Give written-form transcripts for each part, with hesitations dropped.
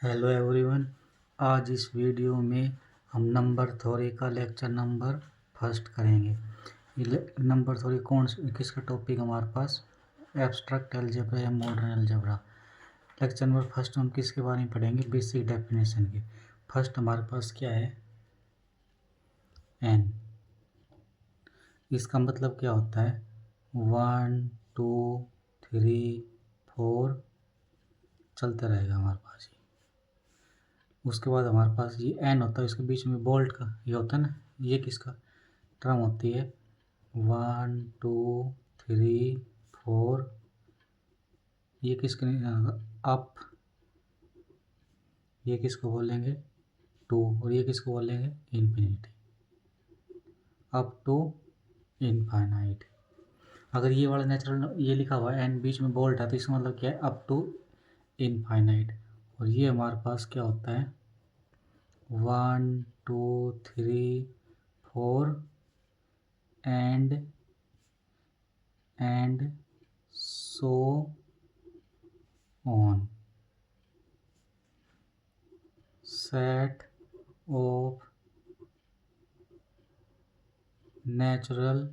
Hello everyone. आज इस video में हम नंबर थ्योरी का लेक्चर नंबर फर्स्ट करेंगे। ये नंबर थ्योरी किसका टॉपिक हमारे पास एब्स्ट्रैक्ट अलजेब्रा या modern algebra. Lecture number first हम किसके बारे में पढ़ेंगे? बेसिक डेफिनेशन के। फर्स्ट हमारे पास क्या है? एन। इसका मतलब क्या होता है? 1 2 3 4 चलता रहेगा हमारे पास। उसके बाद हमारे पास ये एन होता है, इसके बीच में बोल्ट का ये होता है ना, ये किसका टर्म होती है? 1 2 3 4। ये किसके अप, ये किसको बोलेंगे? 2। और ये किसको बोलेंगे? Infinity, up to infinite. अगर ये वाला नेचुरल ये लिखा हुआ है एन बीच में बोल्ट है तो इसका मतलब क्या है? Up to infinite. और ये हमारे पास क्या होता है? 1 2 3 4 and so on. Set of natural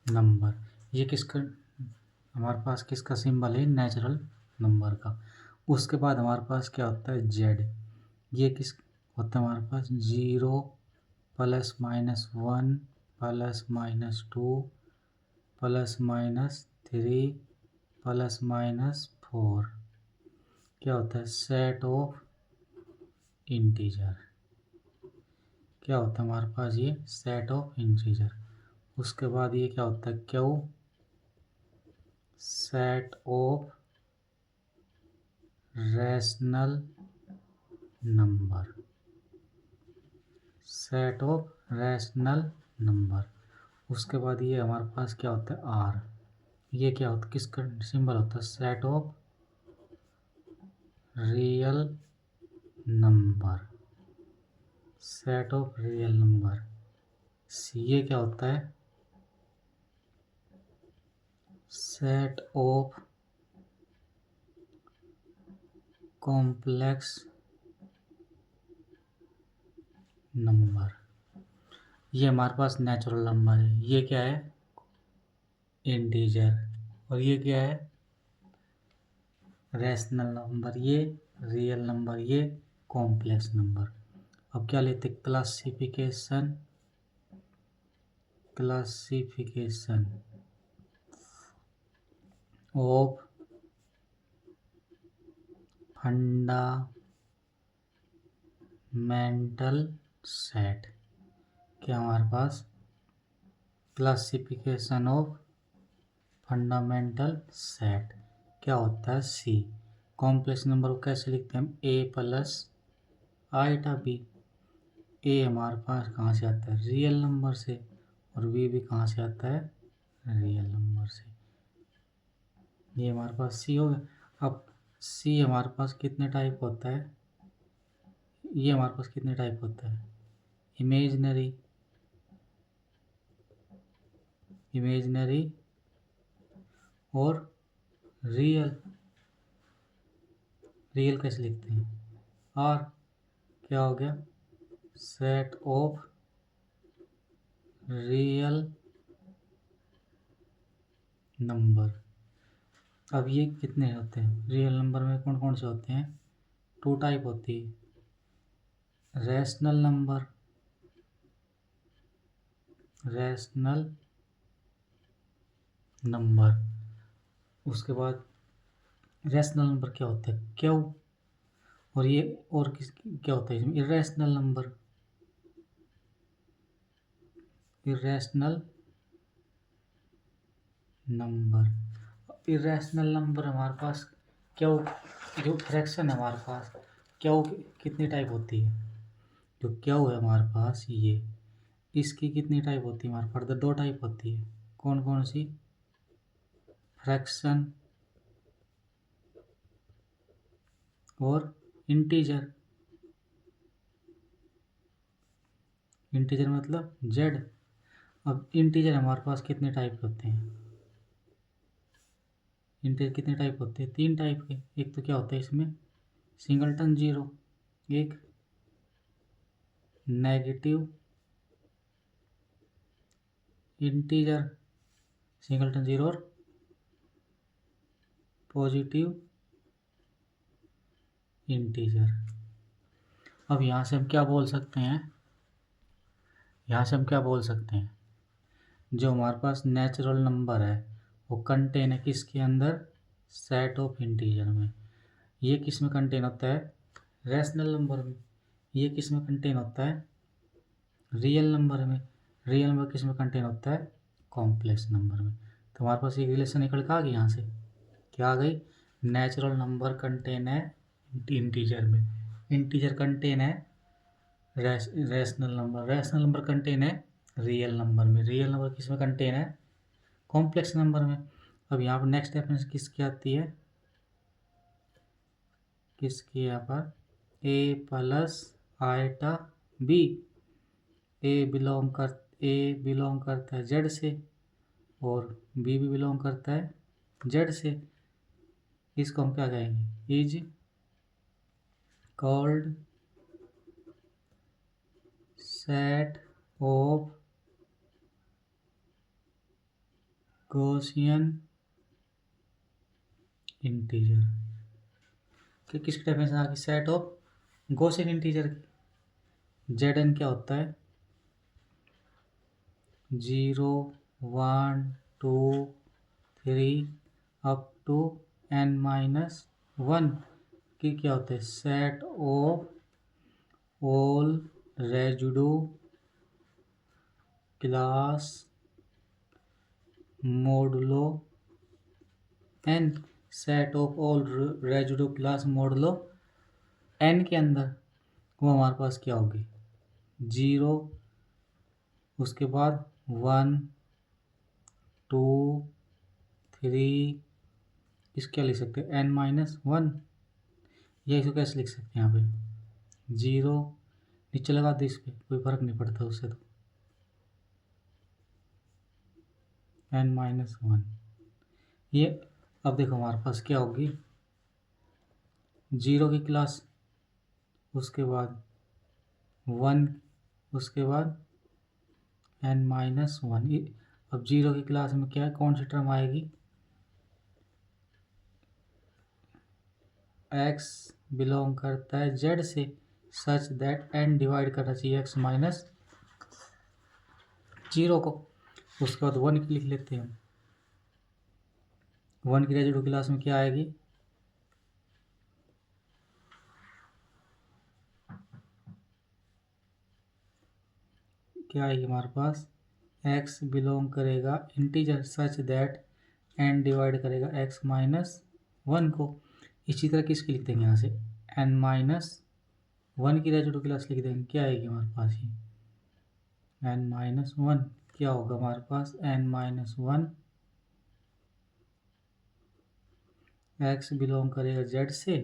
number. ये किसका हमारे पास किसका सिंबल है? नेचुरल नंबर का। उसके बाद हमारे पास क्या होता है? जेड। ये किस होता है हमारे पास? 0 plus minus 1 plus minus 2 plus minus 3 plus minus 4। क्या होता है? Set of integer. क्या होता है हमारे पास? ये सेट ऑफ इंटीजर। उसके बाद ये क्या होता है? Q, set of rational number. Set of rational number. उसके बाद ये हमारे पास क्या होता है? आर। ये क्या होता है? किसका सिंबल होता है? Set of real number. Set of real number. C, ये क्या होता है? Set of complex number. ये हमारे पास नेचुरल नंबर है। ये क्या है? इंटीजर। और ये क्या है? Rational number. ये रियल नंबर, ये कॉम्प्लेक्स नंबर। अब क्या लेते? Classification. Classification of fundamental set. क्या हमारे पास? Classification of fundamental set. क्या होता है? सी। कॉम्प्लेक्स नंबर को कैसे लिखते हैं हम? ए प्लस आइटा बी। ए हमारे पास कहाँ से आता है? रियल नंबर से। और बी भी कहाँ से आता है? रियल नंबर से। ये हमारे पास सी हो गया। अब सी हमारे पास कितने टाइप होता है? ये हमारे पास कितने टाइप होता है? इमेजनरी, इमेजनरी और रियल। रियल कैसे लिखते हैं? और क्या हो गया? Set of real number. अब ये कितने होते हैं? रियल नंबर में कौन कौन से होते हैं? 2 टाइप होती है। Rational number, rational number. उसके बाद रैशनल नंबर क्या होता है? क्यू। और ये और किस क्या होता है इसमें? Irrational number. Irrational number. Irrational number हमारे पास क्यू, जो फ्रैक्शन है हमारे पास क्यू कितनी टाइप होती है? जो क्यू है हमारे पास ये, इसकी कितनी टाइप होती है? हमारे पास 2 टाइप होती है। कौन कौन सी? फ्रैक्शन और इंटीजर। इंटीजर मतलब जेड। अब इंटीजर हमारे पास कितने टाइप के होते हैं? इंटीजर कितने टाइप होते हैं? 3 टाइप के। एक तो क्या होता है इसमें सिंगलटन जीरो, एक नेगेटिव इंटीजर सिंगलटन जीरो और पॉजिटिव इंटीजर। अब यहाँ से हम क्या बोल सकते हैं? यहाँ से हम क्या बोल सकते हैं? जो हमारे पास नेचुरल नंबर है वो कंटेन है किसके अंदर? सेट ऑफ इंटीजर में। ये किस में कंटेन होता है? रैशनल नंबर में। ये किस में कंटेन होता है? रियल नंबर में। रियल नंबर किस में कंटेन होता है? कॉम्प्लेक्स नंबर में। तो हमारे पास एक रिलेशन निकल के आ गई यहाँ से। क्या आ गई? नेचुरल नंबर कंटेन है इंटीजर में, इंटीजर कंटेन है rational number, rational number contain है रियल नंबर में, रियल नंबर किस में कंटेन है? कॉम्प्लेक्स नंबर में। अब यहाँ पर नेक्स्ट डेफिनेशन किसकी आती है? किसकी? यहाँ पर ए प्लस आइटा बी। ए बिलोंग करता है जेड से और बी भी बिलोंग करता है जेड से। इसको हम क्या कहेंगे? Is called set of Gaussian integer. कि किसकी डेफिनेशन आ गई? सेट ऑफ गॉसियन इंटीजर की। जेड एन क्या होता है? 0 1 2 3 अप टू n-1 की क्या होता है? Set of all residue class modulo n। Set of all residue class modulo n के अंदर वो हमारे पास क्या होगी? 0, उसके बाद 1 2 3, इसको क्या लिख सकते हैं? n-1। या इसको कैसे लिख सकते हैं? यहाँ पे 0 नीचे लगा दे, इस पर कोई फर्क नहीं पड़ता उससे। तो n-1 ये। अब देखो हमारे पास क्या होगी? 0 की क्लास, उसके बाद 1, उसके बाद n-1। अब 0 की क्लास में क्या है? कौन सी टर्म आएगी? x बिलोंग करता है z से, सच दैट n डिवाइड करना चाहिए x माइनस 0 को। उसके बाद 1 की लिख लेते हैं हम। 1 की रेजिडू क्लास में क्या आएगी? क्या आएगी हमारे पास? x बिलोंग करेगा integer such that n divide करेगा x माइनस 1 को। इसी तरह किसकी लिख देंगे? यहाँ से n-1 की रेजिडू क्लास लिख देंगे। क्या आएगी हमारे पास? ये n-1 क्या होगा हमारे पास? n-1 x बिलोंग करेगा z से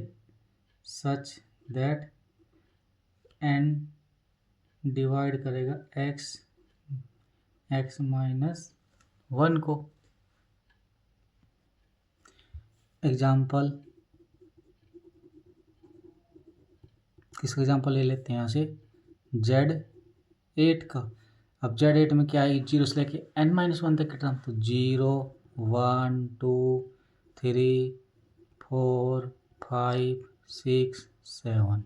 सच दैट n डिवाइड करेगा x माइनस 1 को। एग्जाम्पल, किसका एग्जाम्पल ले लेते हैं यहाँ से? Z8 का। अब Z8 में क्या है? 0 से लेके n-1 तक की टर्म। तो 0 1 2 3 4 5 6 7।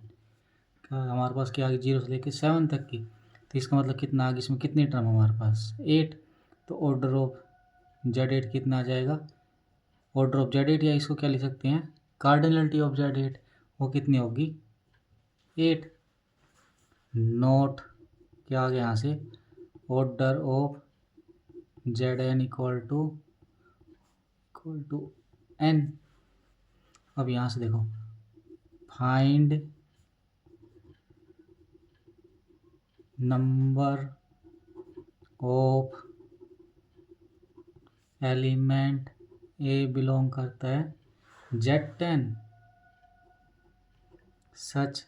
क्या हमारे पास क्या आ गई? 0 से लेके 7 तक की। तो इसका मतलब कितना आ गया? इसमें कितनी टर्म हमारे पास? 8। तो ऑर्डर ऑफ Z8 कितना आ जाएगा? ऑर्डर ऑफ Z8, या इसको क्या लिख सकते हैं? कार्डिनलिटी ऑफ Z8 वो कितनी होगी? 8। नोट क्या आ गया यहाँ से? Order of Zn equal to n। अब यहाँ से देखो, find number of element a belong करता है Z10 such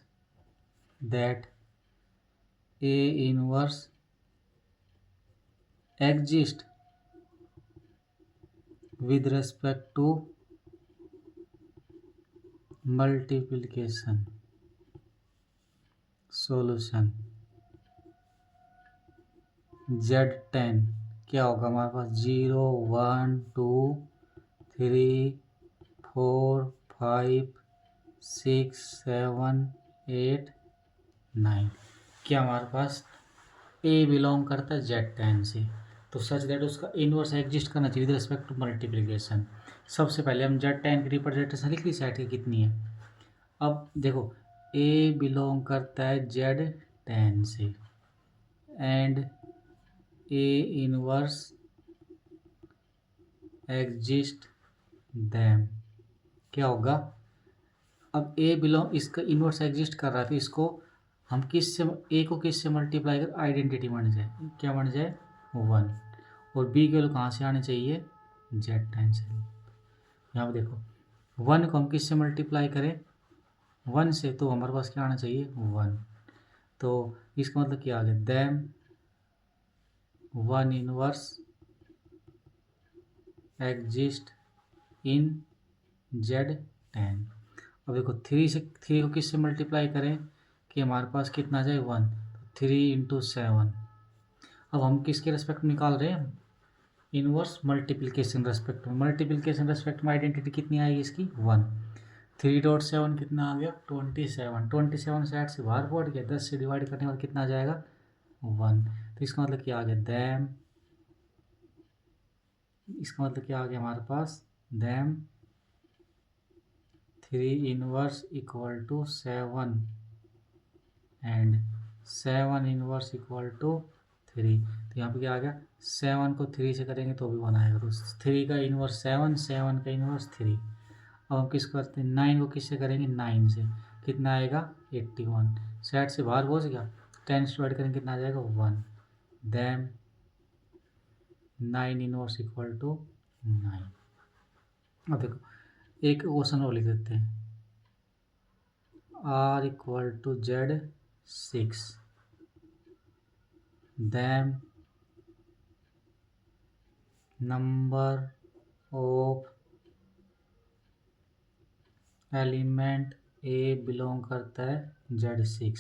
that a inverse exist with respect to multiplication solution Z10 क्या होगा हमारे पास 0 1 2 3 4 5 6 7 8 9 क्या हमारे पास ए बिलोंग करता है Z10 से, तो सच दैट उसका इनवर्स एग्जिस्ट करना चाहिए विद रिस्पेक्ट टू मल्टीप्लिकेशन। सबसे पहले हम Z10 की रिप्रेजेंटेशन लिख ली सेट की कितनी है। अब देखो ए बिलोंग करता है Z10 से and A inverse exist them क्या होगा। अब ए बिलोंग इसका इनवर्स एग्जिस्ट कर रहा है तो इसको हम किस से ए को किस से मल्टीप्लाई कर आइडेंटिटी बन जाए, क्या बन जाए 1, और बी की वैल्यू कहाँ से आनी चाहिए Z10 से। यहाँ पे देखो 1 को हम किस से मल्टीप्लाई करें 1 से, तो हमारे पास क्या आना चाहिए 1, तो इसका मतलब क्या आ गया दैम 1 इनवर्स एग्जिस्ट इन Z10। अब देखो 3 को किस से मल्टीप्लाई करें कि हमारे पास कितना आ जाए 1, 3 इंटू 7। अब हम किसके रेस्पेक्ट में निकाल रहे हैं इनवर्स मल्टीप्लिकेशन रेस्पेक्ट में। मल्टीप्लिकेशन रेस्पेक्ट में आइडेंटिटी कितनी आएगी इसकी 1। 3.7 कितना आ गया 27। 27 से 8 से बाहर पड़ गया, 10 से डिवाइड करने के बाद कितना आ जाएगा 1। तो इसका मतलब क्या आ गया दैम, इसका मतलब क्या आ गया हमारे पास then 3 inverse equal to 7 and 7 inverse equal to 3। तो यहाँ पे क्या आ गया 7 को 3 से करेंगे तो भी 1 आएगा, तो 3 का इनवर्स 7, 7 का इनवर्स 3। अब हम किस करते हैं 9 को किससे करेंगे 9 से, कितना आएगा 81। 60 से बाहर पहुँच गया, 10 से डिवाइड करेंगे कितना आ जाएगा 1। Then 9 inverse equal to 9। अब देखो एक क्वेश्चन और लिख देते हैं R equal to Z6 then number of element a belong करता है Z6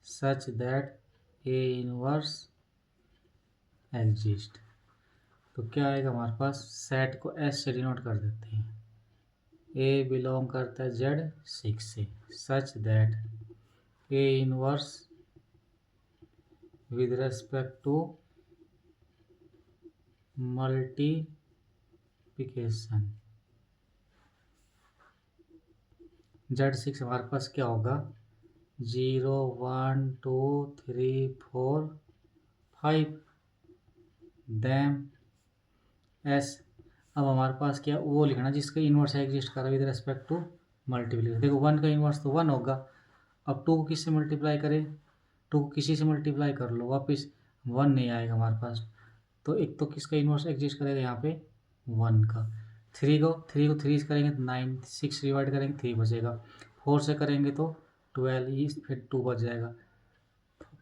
such that a inverse exist. तो क्या आएगा हमारे पास सेट को एस से डिनोट कर देते हैं, ए बिलोंग करता है Z6 से such that a inverse with respect to multiplication Z6 हमारे पास क्या होगा 0 1 2 3 4 5 दैम एस। अब हमारे पास क्या वो लिखना जिसका इन्वर्स एग्जिस्ट कर रहा है विद रेस्पेक्ट टू मल्टीप्लिकेशन। देखो 1 का इन्वर्स तो 1 होगा। अब 2 को किससे मल्टीप्लाई करें, 2 को किसी से मल्टीप्लाई कर लो वापस 1 नहीं आएगा हमारे पास, तो एक तो किसका इन्वर्स एग्जिस्ट करेगा यहाँ पे 1 का। 3 को 3 से करेंगे तो 9, 6 डिवाइड करेंगे 3 बचेगा, 4 से करेंगे तो 12, फिर 2 बच जाएगा,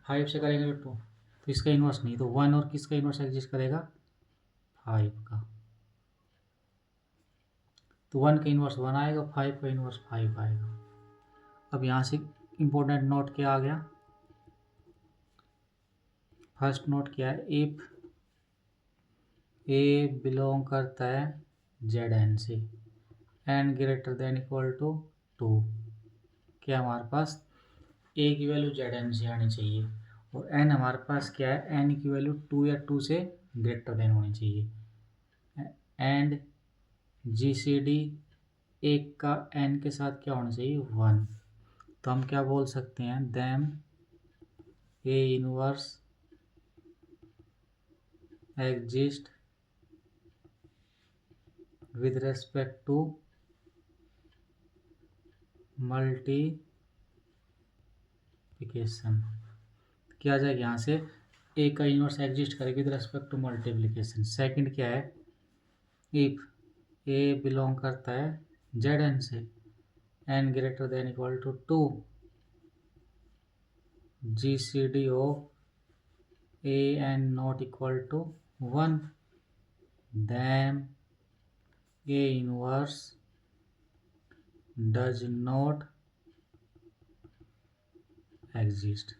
5 से करेंगे तो 2, तो इसका इन्वर्स नहीं, तो 1 और किसका इन्वर्स एग्जिस्ट करेगा 5 का। तो 1 का इन्वर्स 1 आएगा, 5 का इन्वर्स 5 आएगा। अब यहाँ से इम्पोर्टेंट नोट क्या आ गया, फर्स्ट नोट क्या है इफ ए बिलोंग करता है Zn से n greater than equal to 2, क्या हमारे पास ए की वैल्यू Zn से आनी चाहिए, और n हमारे पास क्या है n की वैल्यू 2 या 2 से ग्रेटर देन होनी चाहिए। एंड GCD एक का n के साथ क्या होना चाहिए 1, तो हम क्या बोल सकते हैं then a inverse exist with respect to multiplication. क्या आ जाएगा यहाँ से ए का इनवर्स एग्जिस्ट करेगी with respect to multiplication. Second क्या है इफ ए बिलोंग करता है Zn से n greater than equal to 2 GCD of a n not equal to 1 then a inverse does not exist.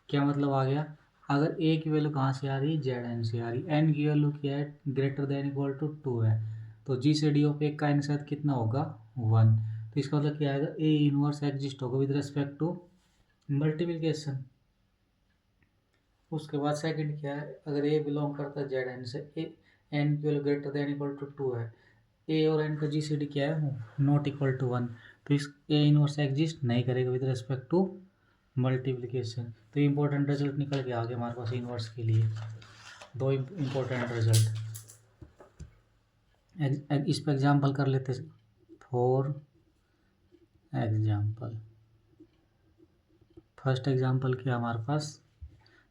क्या मतलब आ गया, अगर ए की वैल्यू कहाँ से आ रही है, जेड एन से आ रही, एन की वैल्यू क्या है, ग्रेटर देन इक्वल टू 2 है, तो जी से डी ऑफ एक का एन साथ कितना होगा 1, तो इसका मतलब क्या आएगा, ए इनवर्स एग्जिस्ट होगा विद रेस्पेक्ट टू मल्टीप्लिकेशन। उसके बाद सेकंड क्या है, अगर ए बिलोंग करता है जेड एन से, ए एन की value greater than equal to 2 है, ए और एन का जी सी डी क्या है, नॉट इक्वल टू 1, तो इस ए इनवर्स एग्जिस्ट नहीं करेगा विद रेस्पेक्ट टू मल्टीप्लिकेशन। तो इम्पोर्टेंट रिजल्ट निकल के आ गया हमारे पास इनवर्स के लिए, दो इम्पोर्टेंट रिजल्ट। इस पर एग्जाम्पल कर लेते, फॉर एग्जाम्पल फर्स्ट एग्जाम्पल क्या हमारे पास,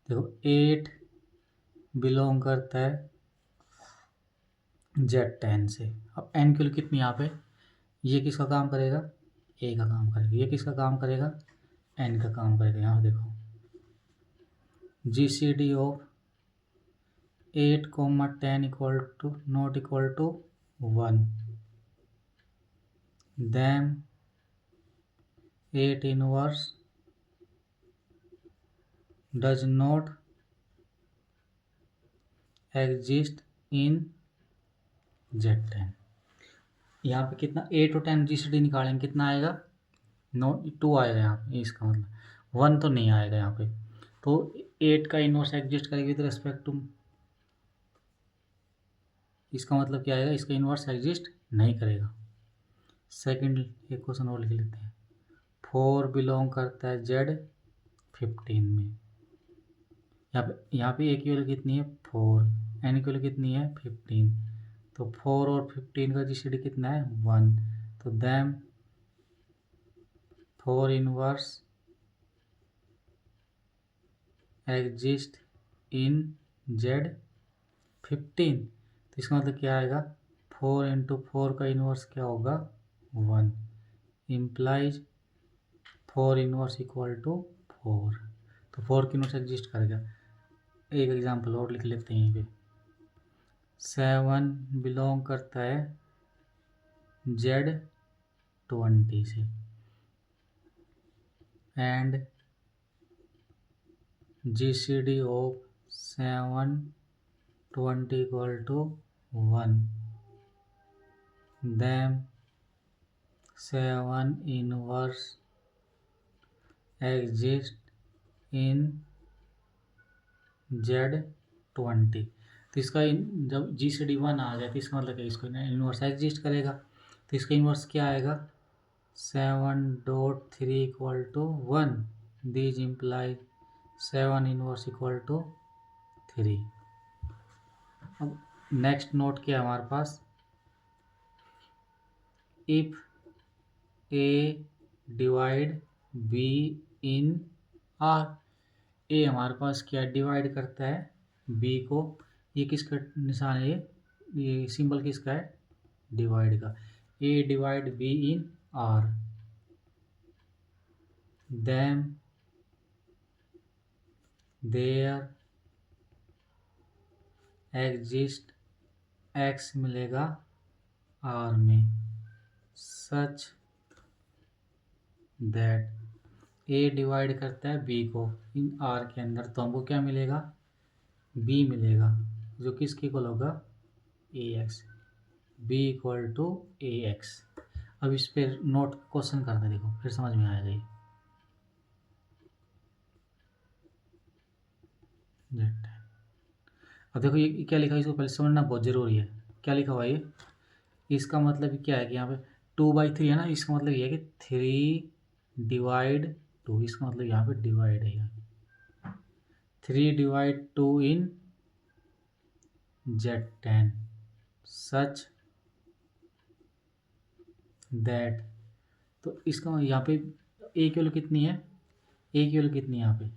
देखो 8 बिलोंग करता है जेड 10 से। अब एन की कितनी यहाँ पे, ये किसका काम करेगा, ए का काम करेगा, ये किसका काम करेगा, एन का काम करेगा। यहाँ देखो G C D of 8, 10 equal to not equal to 1, then 8 inverse does not exist in Z10। यहाँ पे कितना 8 और 10 GCD निकालेंगे कितना आएगा, 2 आएगा यहाँ पे, इसका मतलब 1 तो नहीं आएगा यहाँ पे, तो 8 का इनवर्स एग्जिस्ट करेगी विद रेस्पेक्ट टू, इसका मतलब क्या आएगा, इसका इनवर्स एग्जिस्ट नहीं करेगा। सेकंड एक क्वेश्चन और लिख लेते हैं, 4 बिलोंग करता है Z15 में। यहाँ पे ए की वैल्यू कितनी है 4, एन की वैल्यू कितनी है 15, तो 4 और 15 का जीसीडी कितना है 1, तो दैम 4 इनवर्स एग्जिस्ट इन Z15, तो इसका मतलब क्या आएगा, 4 इंटू 4 का इनवर्स क्या होगा 1, इम्प्लाइज 4 इनवर्स इक्वल टू 4, तो 4 की इनवर्स एग्जिस्ट करेगा। एक एग्जांपल और लिख लेते हैं, यहीं पे 7 बिलोंग करता है Z20 से and GCD of 7 20 equal to 1, then 7 inverse exist in Z20, तो इसका जब GCD 1 आ गया तो इसका मतलब इसको इनवर्स एग्जिस्ट करेगा, तो इसका इनवर्स क्या आएगा 7.3 equal to 1, this imply 7 inverse equal to 3। अब नेक्स्ट नोट क्या है हमारे पास, if A divide b in R, a हमारे पास क्या डिवाइड करता है बी को, ये किसका निशान है, ये सिंबल किसका है डिवाइड का, a divide b in R, then there exist x मिलेगा आर में, सच दैट ए डिवाइड करता है बी को इन आर के अंदर, तो हमको क्या मिलेगा बी मिलेगा, जो किसके इक्वल होगा a x, b equal to a x. अब इस पर नोट क्वेश्चन करते देखो, फिर समझ में आएगा ये। अब देखो ये क्या लिखा है, इसको पहले समझना बहुत जरूरी है, क्या लिखा हुआ है ये, इसका मतलब क्या है कि यहाँ पे 2/3 है ना, इसका मतलब ये है कि 3 डिवाइड 2, इसका मतलब यहाँ पे डिवाइड है, यहाँ 3 divide 2 in Z10 such that, तो इसका यहाँ पे ए की वैल्यू कितनी है, ए की वैल्यू कितनी है यहाँ पे,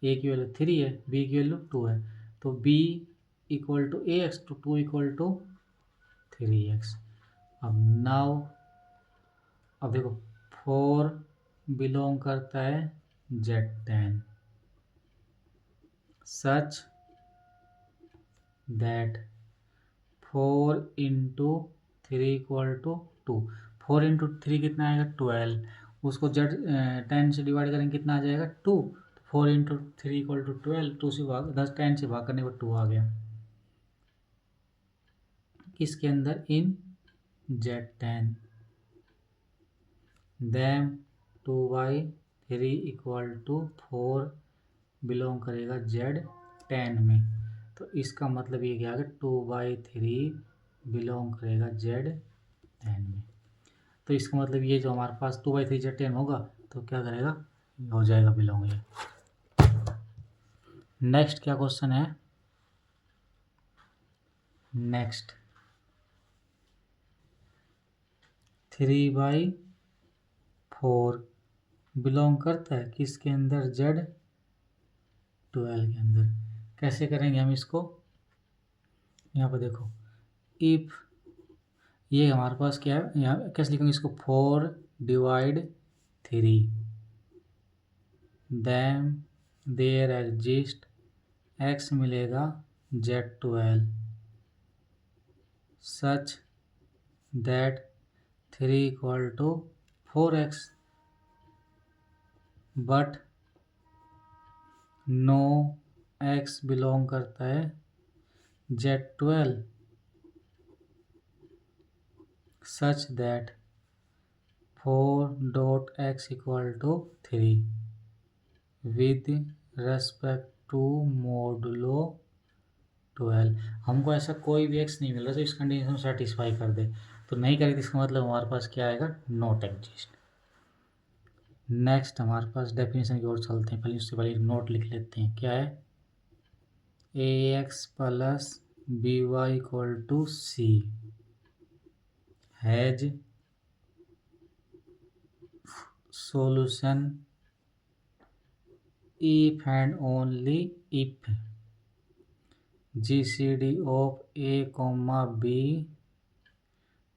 ए की वैल्यू 3 है, बी की वैल्यू 2 है, तो b equal to a x, तो 2 इक्वल टू 3x। अब नाउ अब देखो 4 बिलोंग करता है Z10 such that 4 into 3 equal to 2, 4 × 3 कितना आएगा 12, उसको जेड 10 से डिवाइड करेंगे कितना आ जाएगा 2, 4 × 3 = 12, 2 से भाग 10 से भाग करने पर 2 आ गया किसके अंदर इन Z10, देन 2/3 = 4 बिलोंग करेगा Z10 में, तो इसका मतलब ये क्या है 2/3 बिलोंग करेगा Z10 में। तो इसका मतलब ये जो हमारे पास 2/3 Z10 होगा तो क्या करेगा हो जाएगा बिलोंग ये। नेक्स्ट क्या क्वेश्चन है, नेक्स्ट 3/4 बिलोंग करता है किसके अंदर Z12 के अंदर। कैसे करेंगे हम इसको, यहाँ पर देखो इफ ये हमारे पास क्या है, यहाँ कैसे लिखेंगे इसको 4/3 देन देयर एग्जिस्ट x मिलेगा Z12 such that 3 = 4x but no x belong करता है Z12 such that 4.x = 3 with respect to modulo 12। हमको ऐसा कोई भी x नहीं मिल रहा तो इस कंडीशन को सेटिस्फाई कर दे, तो नहीं करेगी इसका मतलब हमारे पास क्या आएगा नॉट एग्जिस्ट। नेक्स्ट हमारे पास डेफिनेशन की ओर चलते हैं, पहले उससे पहले नोट लिख लेते हैं। क्या है ax + by = c has solution if and only if GCD of a, b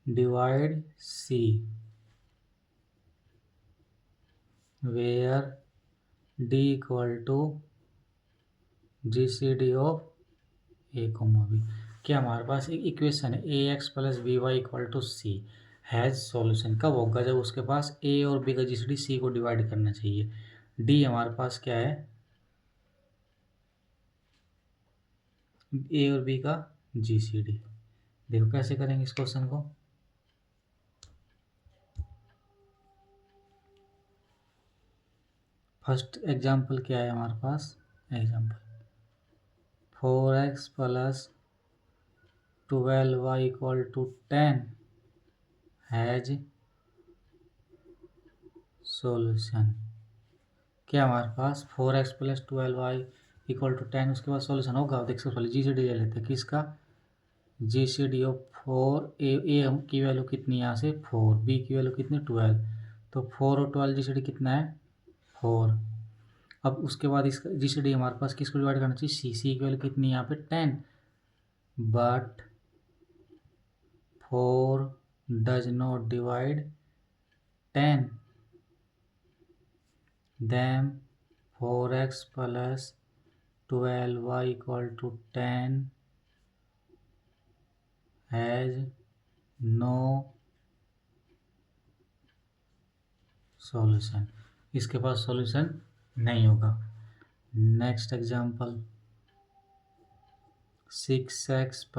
divide c where d = GCD of a, b। क्या हमारे पास एक इक्वेशन है ax + by = c has solution कब होगा जब उसके पास a और b का GCD c को डिवाइड करना चाहिए। d हमारे पास क्या है a और b का GCD। देखो कैसे करेंगे इस क्वेश्चन को, फर्स्ट एग्जाम्पल क्या है हमारे पास, example 4x + 12y = 10 has solution. क्या हमारे पास 4x + 12y = 10 उसके बाद सॉल्यूशन होगा। देख सकते पहले GCD ले लेते हैं किसका, GCD ऑफ 4 ए की वैल्यू कितनी यहाँ से 4, b की वैल्यू कितनी 12, तो 4 और 12 GCD कितना है 4। अब उसके बाद इसका GCD हमारे पास किसको डिवाइड करना चाहिए c की वैल्यू कितनी यहाँ पे 10, but 4 does not divide 10 then 4x + 12y = 10 has no solution, इसके पास सॉल्यूशन नहीं होगा। Next example 6x +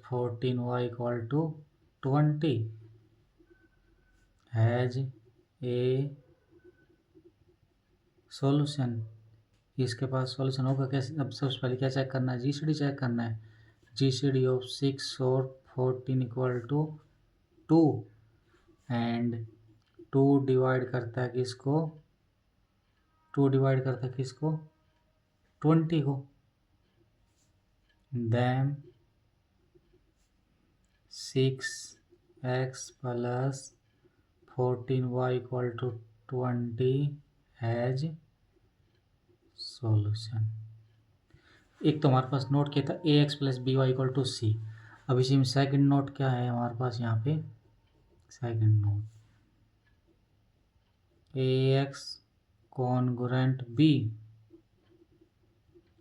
14y = 20 has a solution, इसके पास सॉल्यूशन होगा कैसे। अब सबसे पहले क्या चेक करना है, GCD चेक करना है। GCD ऑफ 6 और 14 = 2 एंड 2 डिवाइड करता है किसको, 2 डिवाइड करता है किसको 20 को, then 6x + 14y = 20 has solution. एक तो हमारे पास नोट क्या था ax + by = c। अब इसी में सेकंड नोट क्या है हमारे पास यहाँ पे, second note ax congruent b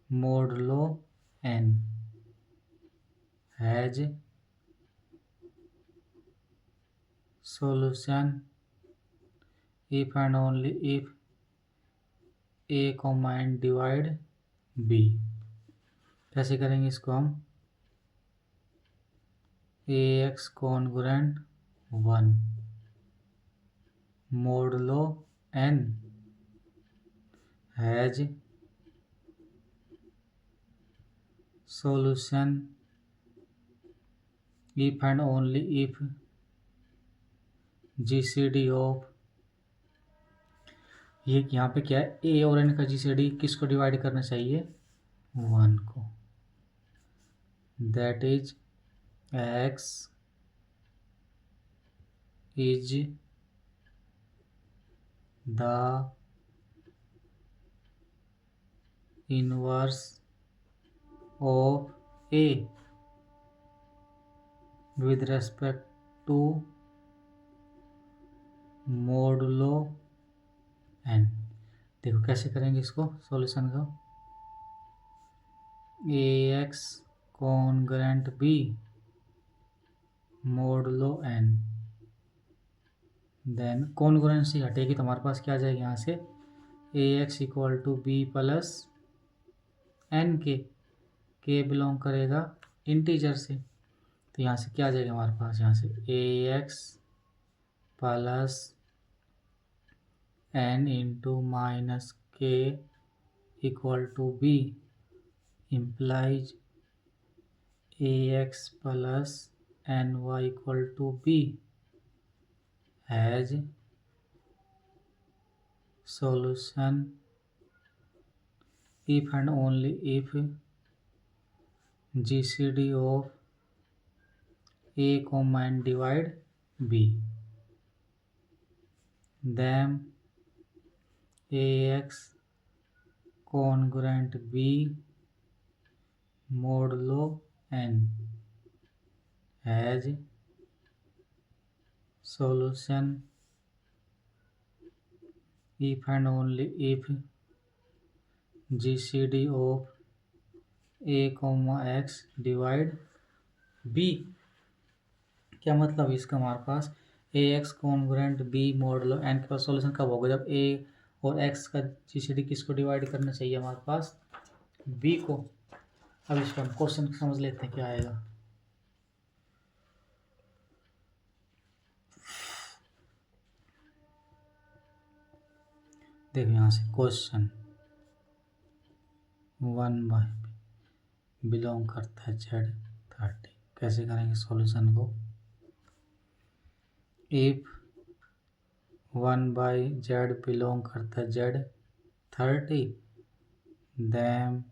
modulo n has solution if and only if a comma n divide b। कैसे करेंगे इसको हम, a x congruent 1 modulo n has solution if and only if GCD of, ये यहाँ पे क्या है, ए और एन का GCD किसको डिवाइड करना चाहिए, 1 को, that is x is the inverse of a with respect to modulo n. देखो कैसे करेंगे इसको सॉल्यूशन को, a x congruent b modulo n, then congruency हटेगी तो हमारे पास क्या आ जाएगा यहाँ से, a x equal to b plus n के बिलोंग करेगा इंटीजर से, तो यहाँ से क्या आ जाएगा हमारे पास, यहाँ से a x plus n into minus के equal to b implies ax plus ny equal to b as solution if and only if GCD of a comma n divide b, then ax congruent b modulo n has solution if and only if GCD of a comma x divide b। क्या मतलब इसका, हमारे पास a x congruent b modulo n के पास solution कब होगा, जब ए और एक्स का जीसीडी किसको डिवाइड करना चाहिए, हमारे पास बी को। अब इसका हम क्वेश्चन समझ लेते हैं क्या आएगा। देखो यहाँ से क्वेश्चन 1/, बिलोंग करता है Z30। कैसे करेंगे सॉल्यूशन को, इफ 1/Z बिलोंग करता है Z30, then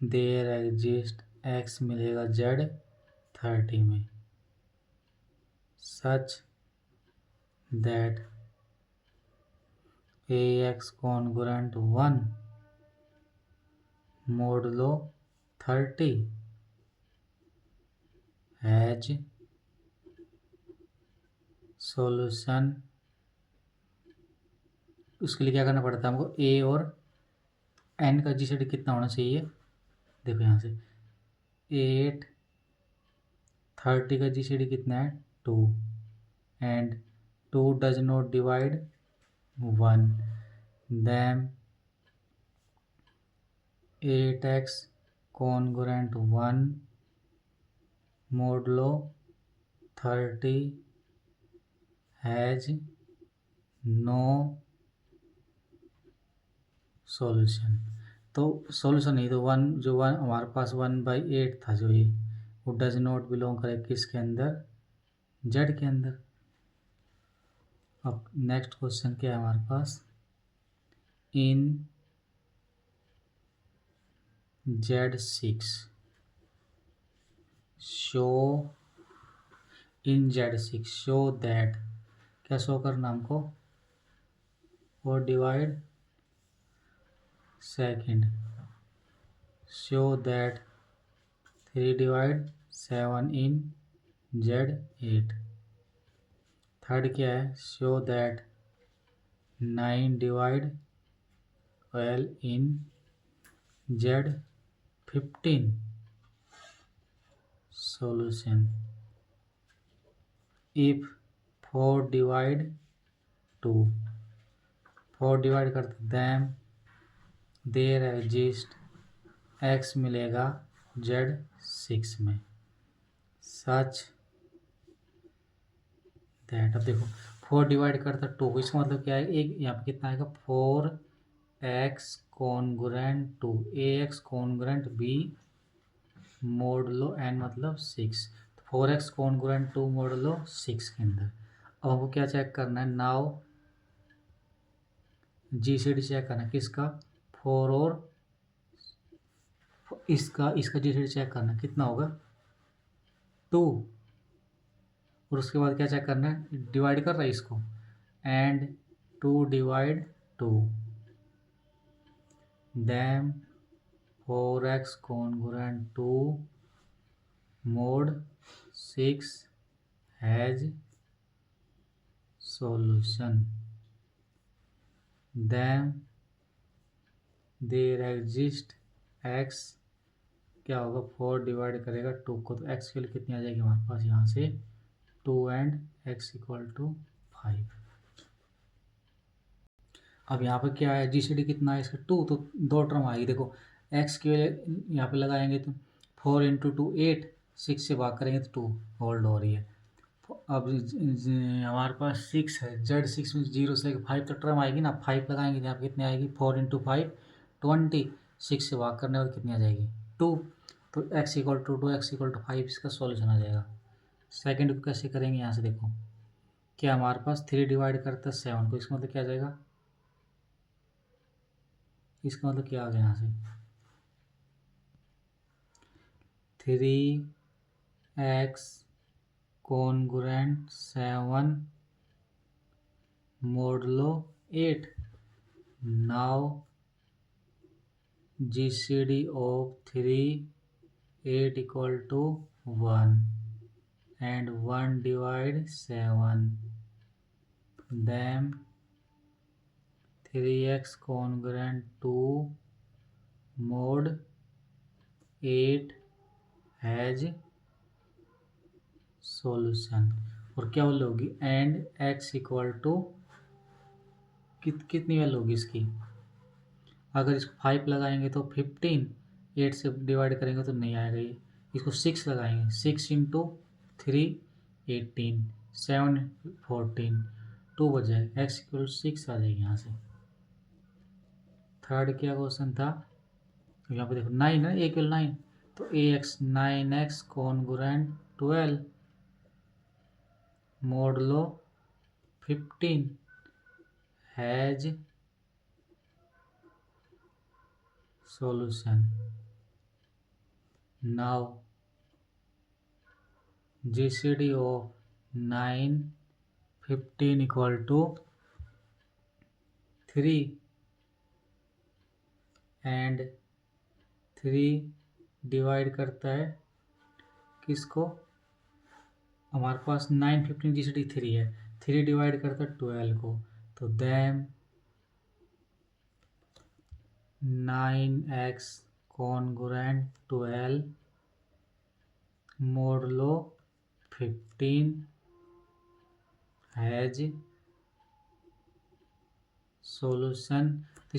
there exist x मिलेगा Z30 में, such that ax congruent 1 modulo 30 has solution. उसके लिए क्या करना पड़ता है हमको, ए और एन का जीसीडी कितना होना चाहिए, देखो यहाँ से 8 30 का जीसीडी कितना है 2 and 2 does not divide 1, then 8x congruent 1 modulo 30 has no solution. तो सॉल्यूशन नहीं, तो 1 जो 1 हमारे पास 1/8 था जो ये, वो डज नॉट बिलोंग करे किसके अंदर, जेड के अंदर। अब नेक्स्ट क्वेश्चन क्या है हमारे पास, इन Z6 show, in Z6 show that, क्या शो करना हमको, और divide second, show that 3 divide 7 in Z8। Third क्या है, show that 9 divide 12 in Z15। Solution if 4 divide 2, 4 divide करते दैम देयर एग्जिस्ट x मिलेगा z 6 में सच दैट। अब देखो 4 डिवाइड करता 2, इसका मतलब क्या है, एक यहाँ पे कितना आएगा 4x congruent 2, ax congruent b modulo n मतलब 6, 4x कॉन्ग्रुएंट 2 मोडुलो 6 के अंदर। अब हमको क्या चेक करना है, नाउ जीसीडी चेक करना है किसका, 4 और इसका जीसीडी चेक करना है, कितना होगा 2, और उसके बाद क्या चेक करना है, डिवाइड कर रहा है इसको, and 2 divide 2 them 4x congruent 2 mod 6 has solution, then there exist x क्या होगा, 4 डिवाइड करेगा 2 को, तो x के लिए कितनी आ जाएगी हमारे पास यहाँ से 2 एंड x इक्वल टू 5। अब यहाँ पर क्या है, जीसीडी कितना है इसका 2, तो 2 टर्म आएगी। देखो x के लिए यहाँ पे लगाएंगे तो 4 इंटू 2 8, 6 से भाग करेंगे तो 2 होल्ड हो रही है। अब हमारे पास 6 है, z6 में 0 से लेकर 5 तक टर्म आएगी ना, 5 लगाएंगे यहाँ पे कितनी आएगी 4 इंटू 5 20, 6 से भाग करने पर कितनी आ जाएगी 2, तो x equal to 2 x equal to 5 इसका सॉल्यूशन आ जाएगा। सेकंड को कैसे करेंगे, यहाँ से देखो क्या हमारे पास 3 डिवाइड करता है 7 को, इसका मतलब क्या आ जाएगा, इसका मतलब क्या आ गया यहाँ से 3x congruent 7 modulo 8, now GCD of 3 8 equal to 1 and 1 divide 7, then 3x congruent 2 mod 8 has solution। और क्या वैल्यू होगी, एंड x इक्वल टू कितनी वैल्यू होगी इसकी, अगर इसको 5 लगाएंगे तो 15, 8 से डिवाइड करेंगे तो नहीं आएगा ये, इसको 6 लगाएंगे, 6 इंटू 3 18, 7 14, 2 बच जाएगा, x इक्वल 6 आ जाएगी यहाँ से। थर्ड क्या क्वेश्चन था, यहाँ पे देखो 9 है, a इक्वल 9, तो ax 9x congruent 12 modulo 15 has solution, now GCD of 9 15 equal to 3 and 3 divide करता है किसको, हमारे पास 9 15 GCD 3 है, 3 डिवाइड करता है 12 को, तो them 9x congruent 12 modulo 15 has solution. तो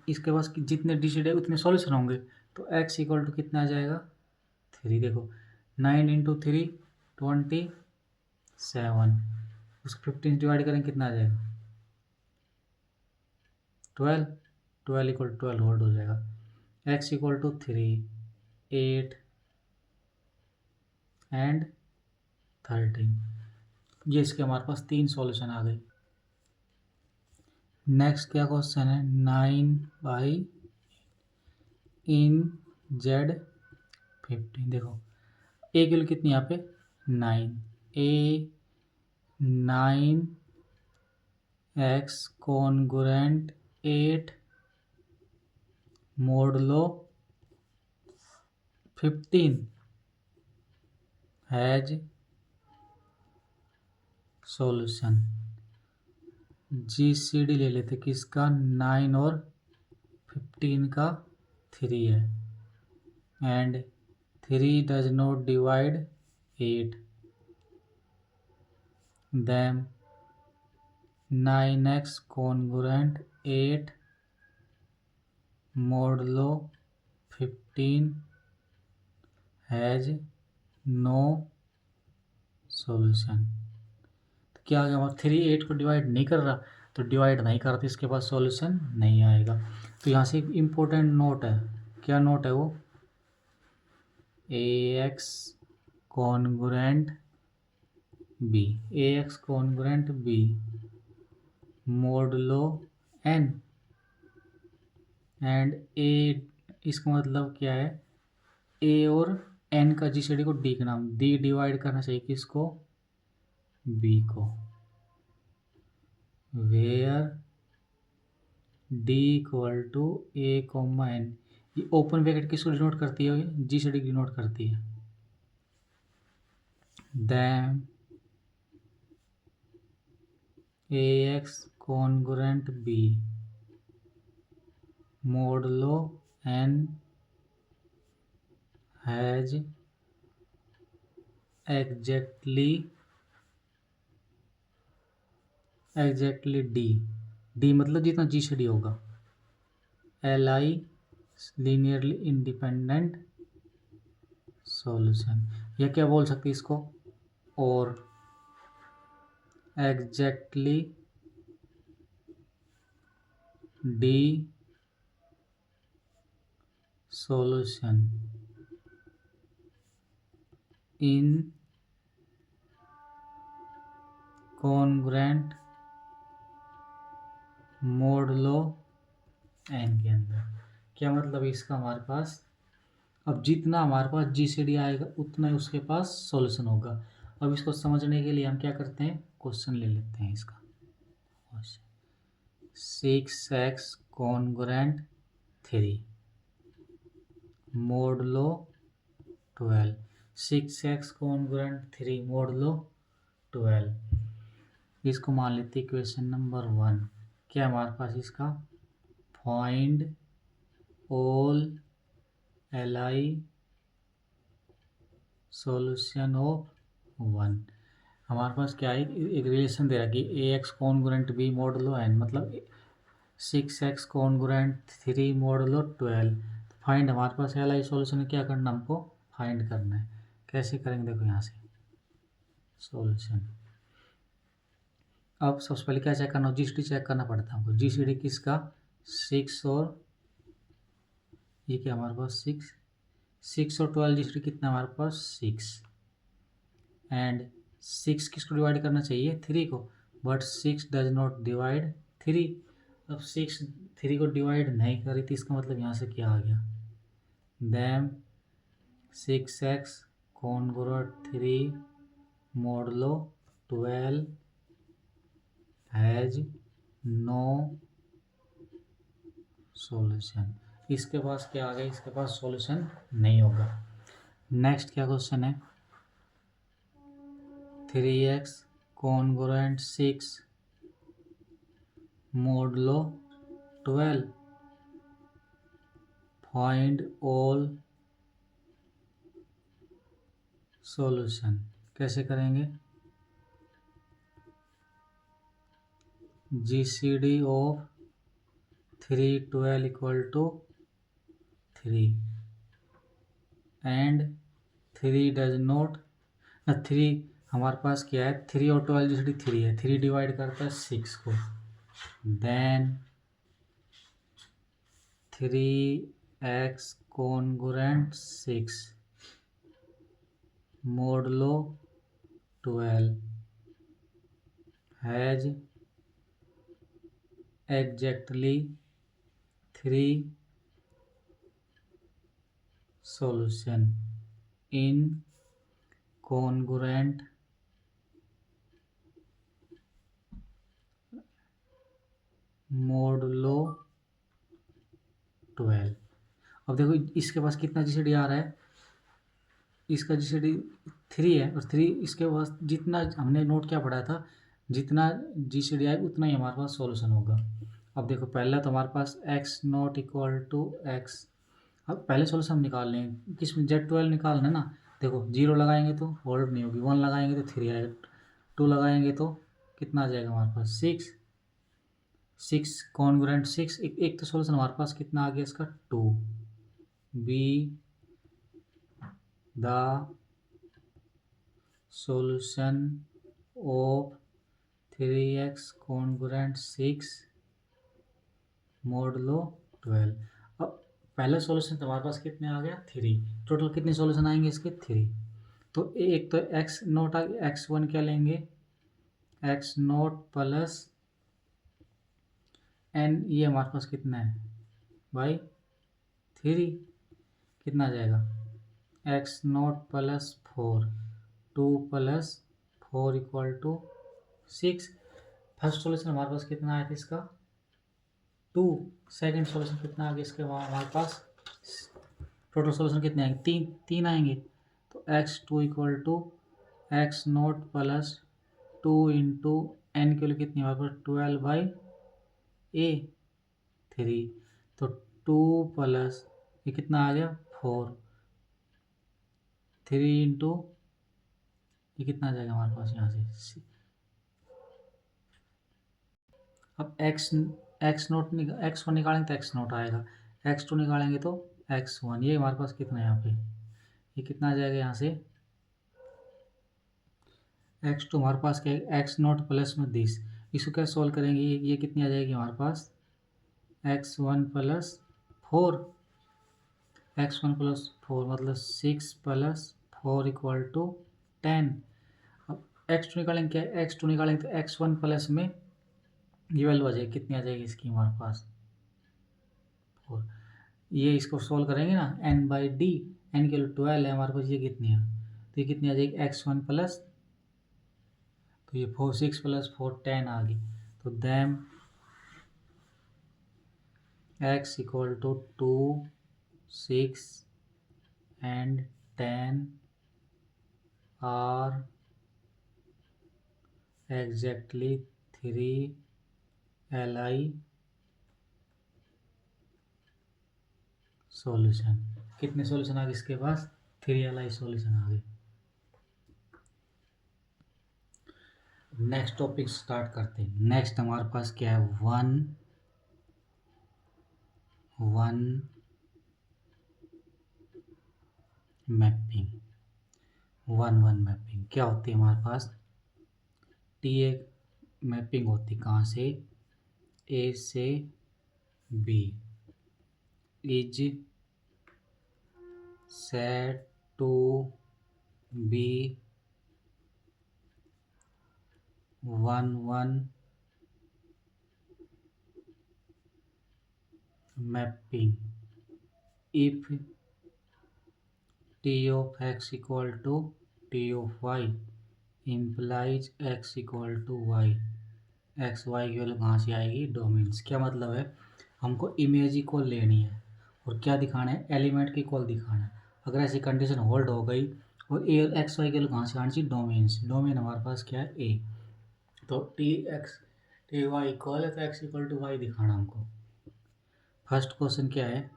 इसके पास जितने डिजिट है उतने सॉल्यूशन होंगे, तो x इक्वल टू कितना आ जाएगा 3। देखो 9 इंटू 3 27, उसको 15 डिवाइड करेंगे कितना आ जाएगा 12, 12 इक्वल 12 होल्ड हो जाएगा, x इक्वल टू 3 8 एंड 13, ये इसके हमारे पास 3 सॉल्यूशन आ गए। नेक्स्ट क्या क्वेश्चन है, 9 इन z 15, देखो a की वैल्यू कितनी यहाँ पे 9, a 9x congruent 8 modulo 15 has solution. GCD ले लेते किसका 9 और 15 का 3 है, and 3 does not divide 8, then 9x congruent 8 modulo 15 has no solution. तो क्या आ गया हमारा 3 8 को डिवाइड नहीं कर रहा, तो डिवाइड नहीं करते इसके पास सॉल्यूशन नहीं आएगा। तो यहाँ से एक इम्पोर्टेंट नोट है, क्या नोट है वो, ax congruent b, ax congruent b modulo n and a, इसका मतलब क्या है, a और n का GCD को d का नाम, d डिवाइड करना चाहिए किसको, b को, where d equal to a comma n। ये ओपन ब्रैकेट किसको डिनोट करती है, GCD डिनोट करती है। Then ax congruent b modulo n has exactly d मतलब जितना GCD होगा, li लीनियरली इंडिपेंडेंट सॉल्यूशन, या क्या बोल सकते हैं इसको, और exactly d solution in congruent modulo n के अंदर। क्या मतलब इसका, हमारे पास अब जितना हमारे पास GCD आएगा उतना ही उसके पास सॉल्यूशन होगा। अब इसको समझने के लिए हम क्या करते हैं, क्वेश्चन ले लेते हैं इसका। 6x congruent 3 modulo 12, 6x congruent 3 modulo 12, इसको मान लेते हैं इक्वेशन नंबर 1। क्या हमारे पास इसका, find all li solution of 1। हमारे पास क्या है, एक रिलेशन दे रहा है कि ax congruent b modulo n, मतलब 6x कॉन्ग्रुएंट 3 मोडुलो 12। फाइंड हमारे पास li सॉल्यूशन क्या करना, हमको फाइंड करना है। कैसे करेंगे, देखो यहाँ से सॉल्यूशन। अब सबसे पहले क्या चेक करना, GCD चेक करना पड़ता है हमको। GCD किसका, 6 और ये क्या हमारे पास 6 और 12, GCD कितना हमारे पास 6, एंड 6 किसको डिवाइड करना चाहिए, 3 को, बट 6 डज नॉट डिवाइड 3। अब 6 3 को डिवाइड नहीं करी थी, इसका मतलब यहाँ से क्या आ गया, then 6x congruent 3 modulo 12 has no solution. इसके पास क्या आ गया, इसके पास सॉल्यूशन नहीं होगा। नेक्स्ट क्या क्वेश्चन है, 3x congruent 6 modulo 12 find all solution. कैसे करेंगे, GCD of 3 12 equal to 3 and 3 does not, 3 हमारे पास क्या है, 3 और 12 GCD 3 है, 3 डिवाइड करता है 6 को, then 3x congruent 6 modulo 12 has exactly 3 solution in congruent modulo 12। अब देखो इसके पास कितना GCD आ रहा है, इसका GCD 3 है, और 3 इसके पास जितना हमने नोट क्या पढ़ा था, जितना GCD आए उतना ही हमारे पास सॉल्यूशन होगा। अब देखो पहला तो हमारे पास x not equal to x, अब पहले सॉल्यूशन हम निकाल लें, किस में Z12 निकालना है ना। देखो 0 लगाएंगे तो होल्ड नहीं होगी, 1 लगाएंगे तो 3 आएगा, 2 लगाएंगे तो कितना आ जाएगा हमारे पास 6, 6 कॉन्ग्रुएंट 6, एक तो सॉल्यूशन हमारे पास कितना आ गया इसका 2, be the solution of 3x congruent 6 modulo 12। अब पहले सॉल्यूशन तो हमारे पास कितने आ गया 3, टोटल कितने सॉल्यूशन आएंगे इसके 3। तो एक तो एक्स नोट आ गया, एक्स वन क्या लेंगे एक्स नोट प्लस एन, ये हमारे पास कितना है बाई 3, कितना आ जाएगा x naught plus 4, 2 plus 4 equal to 6। First solution हमारे पास कितना आया था इसका 2, सेकंड सॉल्यूशन कितना आ गया इसके हमारे पास, टोटल सॉल्यूशन कितने आएंगे 3 आएंगे। तो x2 equal to x naught plus 2 into n के लिए कितनी हमारे पास 12/3। तो 2 प्लस ये कितना आ गया 4, 3 इंटू ये कितना आ जाएगा हमारे पास यहाँ से। अब एक्स नोट एक्स वन निकालेंगे तो एक्स नोट आएगा, x2 निकालेंगे तो x1, ये हमारे पास कितना है यहाँ पे, ये कितना आ जाएगा यहाँ से x2 हमारे पास क्या है एक्स नोट प्लस में 10, इसको क्या सोल्व करेंगे ये कितनी आ जाएगी हमारे पास x1 प्लस 4, x1 प्लस 4 मतलब 6 प्लस 4 इक्वल टू 10। अब x2 निकालेंगे क्या x2 निकालेंगे तो x1 प्लस में ये वैल्यू आ जाएगी, कितनी आ जाएगी इसकी हमारे पास 4। ये इसको सोल्व करेंगे ना n/d, n के लिए 12 है हमारे पास, ये कितनी है तो ये कितनी आ जाएगी x1 प्लस, तो ये 4 6 प्लस 4 10 आ गई। तो then x equal to 2 6 and 10 are exactly 3 Li solution. कितने सॉल्यूशन आ गए इसके पास 3 Li सॉल्यूशन आ गए। नेक्स्ट टॉपिक स्टार्ट करते हैं। नेक्स्ट हमारे पास क्या है 1 मैपिंग। 1 मैपिंग क्या होती है हमारे पास, टी एक मैपिंग होती कहाँ से ए से B is said to be 1 mapping if t of x equal to t of y implies x equal to y, x y की वैल्यू कहाँ से आएगी डोमेन्स। क्या मतलब है हमको इमेज इक्वल लेनी है और क्या दिखाना है एलिमेंट की इक्वल दिखाना है। अगर ऐसी कंडीशन होल्ड हो गई और ए एक्स वाई की वैल्यू कहाँ से आनी चाहिए डोमेन्स, डोमेन हमारे पास क्या है ए, तो टी वाई इक्वल है तो एक्स इक्वल टू वाई दिखाना हमको। फर्स्ट क्वेश्चन क्या है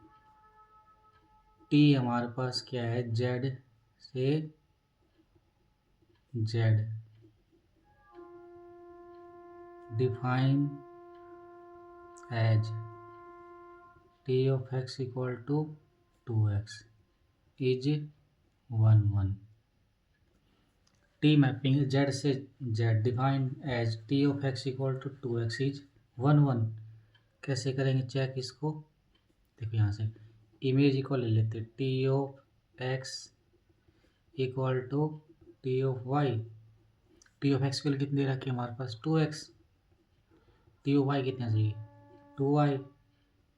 टी हमारे पास क्या है जेड से Z, define as T of x equal to 2x is 1 T mapping Z से Z define as T of x equal to 2x is 1 कैसे करेंगे चेक इसको, देखो यहाँ से इमेज इक्वल ले लेते T of x equal to T of y, T of x के लिए कितनी रखी है हमारे पास 2x, टी ऑफ वाई कितना चाहिए 2y,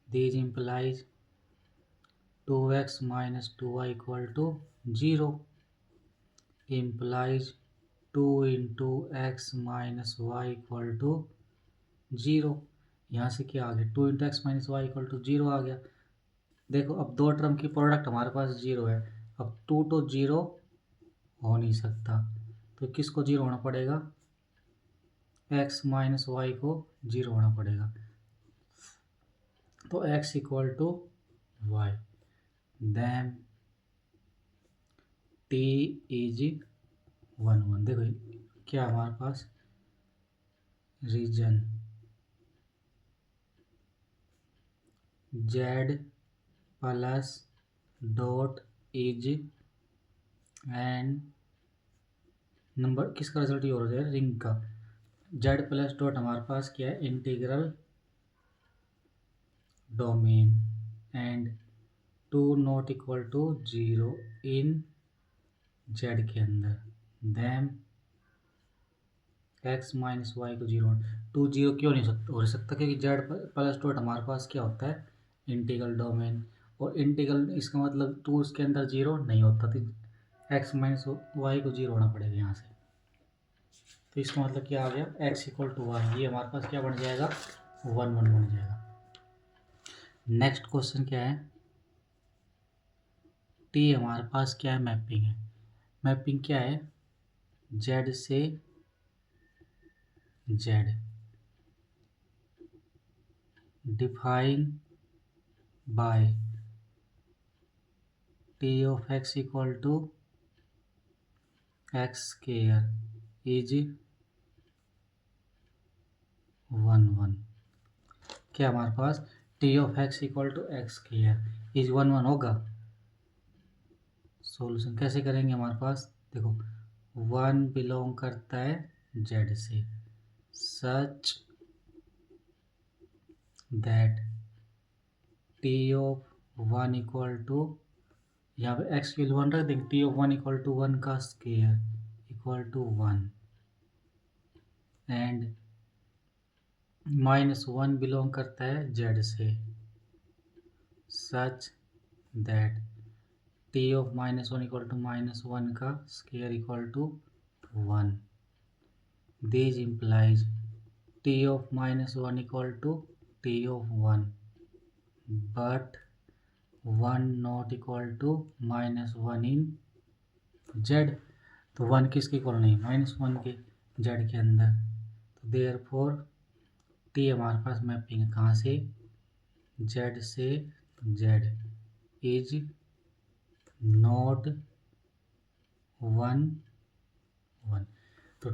this implies 2x minus 2y equal to 0 implies 2 into x minus y equal to 0। यहाँ से क्या आ गया 2 into x minus y equal to 0 आ गया। देखो अब दो टर्म की प्रोडक्ट हमारे पास 0 है, अब 2 तो 0 हो नहीं सकता तो किसको 0 होना पड़ेगा x माइनस वाई को 0 होना पड़ेगा, तो x equal to y then t is 1 देखो क्या हमारे पास reason z plus dot is and number किसका रिजल्ट ये हो जाएगा, रिंग का। जेड प्लस डॉट हमारे पास क्या है, integral domain and two not equal to 0 in Z के अंदर, देन एक्स माइनस वाई को 0। 2 0 क्यों नहीं हो सकता, क्योंकि जेड प्लस डॉट हमारे पास क्या होता है, इंटीग्रल डोमेन, और इंटीग्रल इसका मतलब 2 इसके अंदर 0 नहीं होता, तो एक्स माइनस वाई को 0 होना पड़ेगा यहाँ से। तो इसका मतलब क्या आ गया, एक्स इक्वल टू वाई, ये हमारे पास क्या बन जाएगा, 1 1 बन जाएगा। नेक्स्ट क्वेश्चन क्या है, टी हमारे पास क्या है, मैपिंग है। मैपिंग क्या है, जेड से Z, define by T of x equal to x square is 1 1। क्या हमारे पास T of x equal to x square is 1 1 होगा। सॉल्यूशन कैसे करेंगे, हमारे पास देखो 1 बिलोंग करता है जेड से, such that T of 1 equal to, यहाँ पे एक्स की वैल्यू 1 रख देंगे, टी ऑफ 1 इक्वल टू 1 का square equal to 1 and -1 belong करता है जेड से, such that T of -1 equal to -1 का square equal to 1। This implies T of -1 equal to T of 1 but 1 not equal to -1 in Z. तो 1 किसके equal नहीं, -1 के Z के अंदर, तो देयर फोर टी हमारे पास मैपिंग है कहाँ से, जेड से जेड इज नॉट 1 1। तो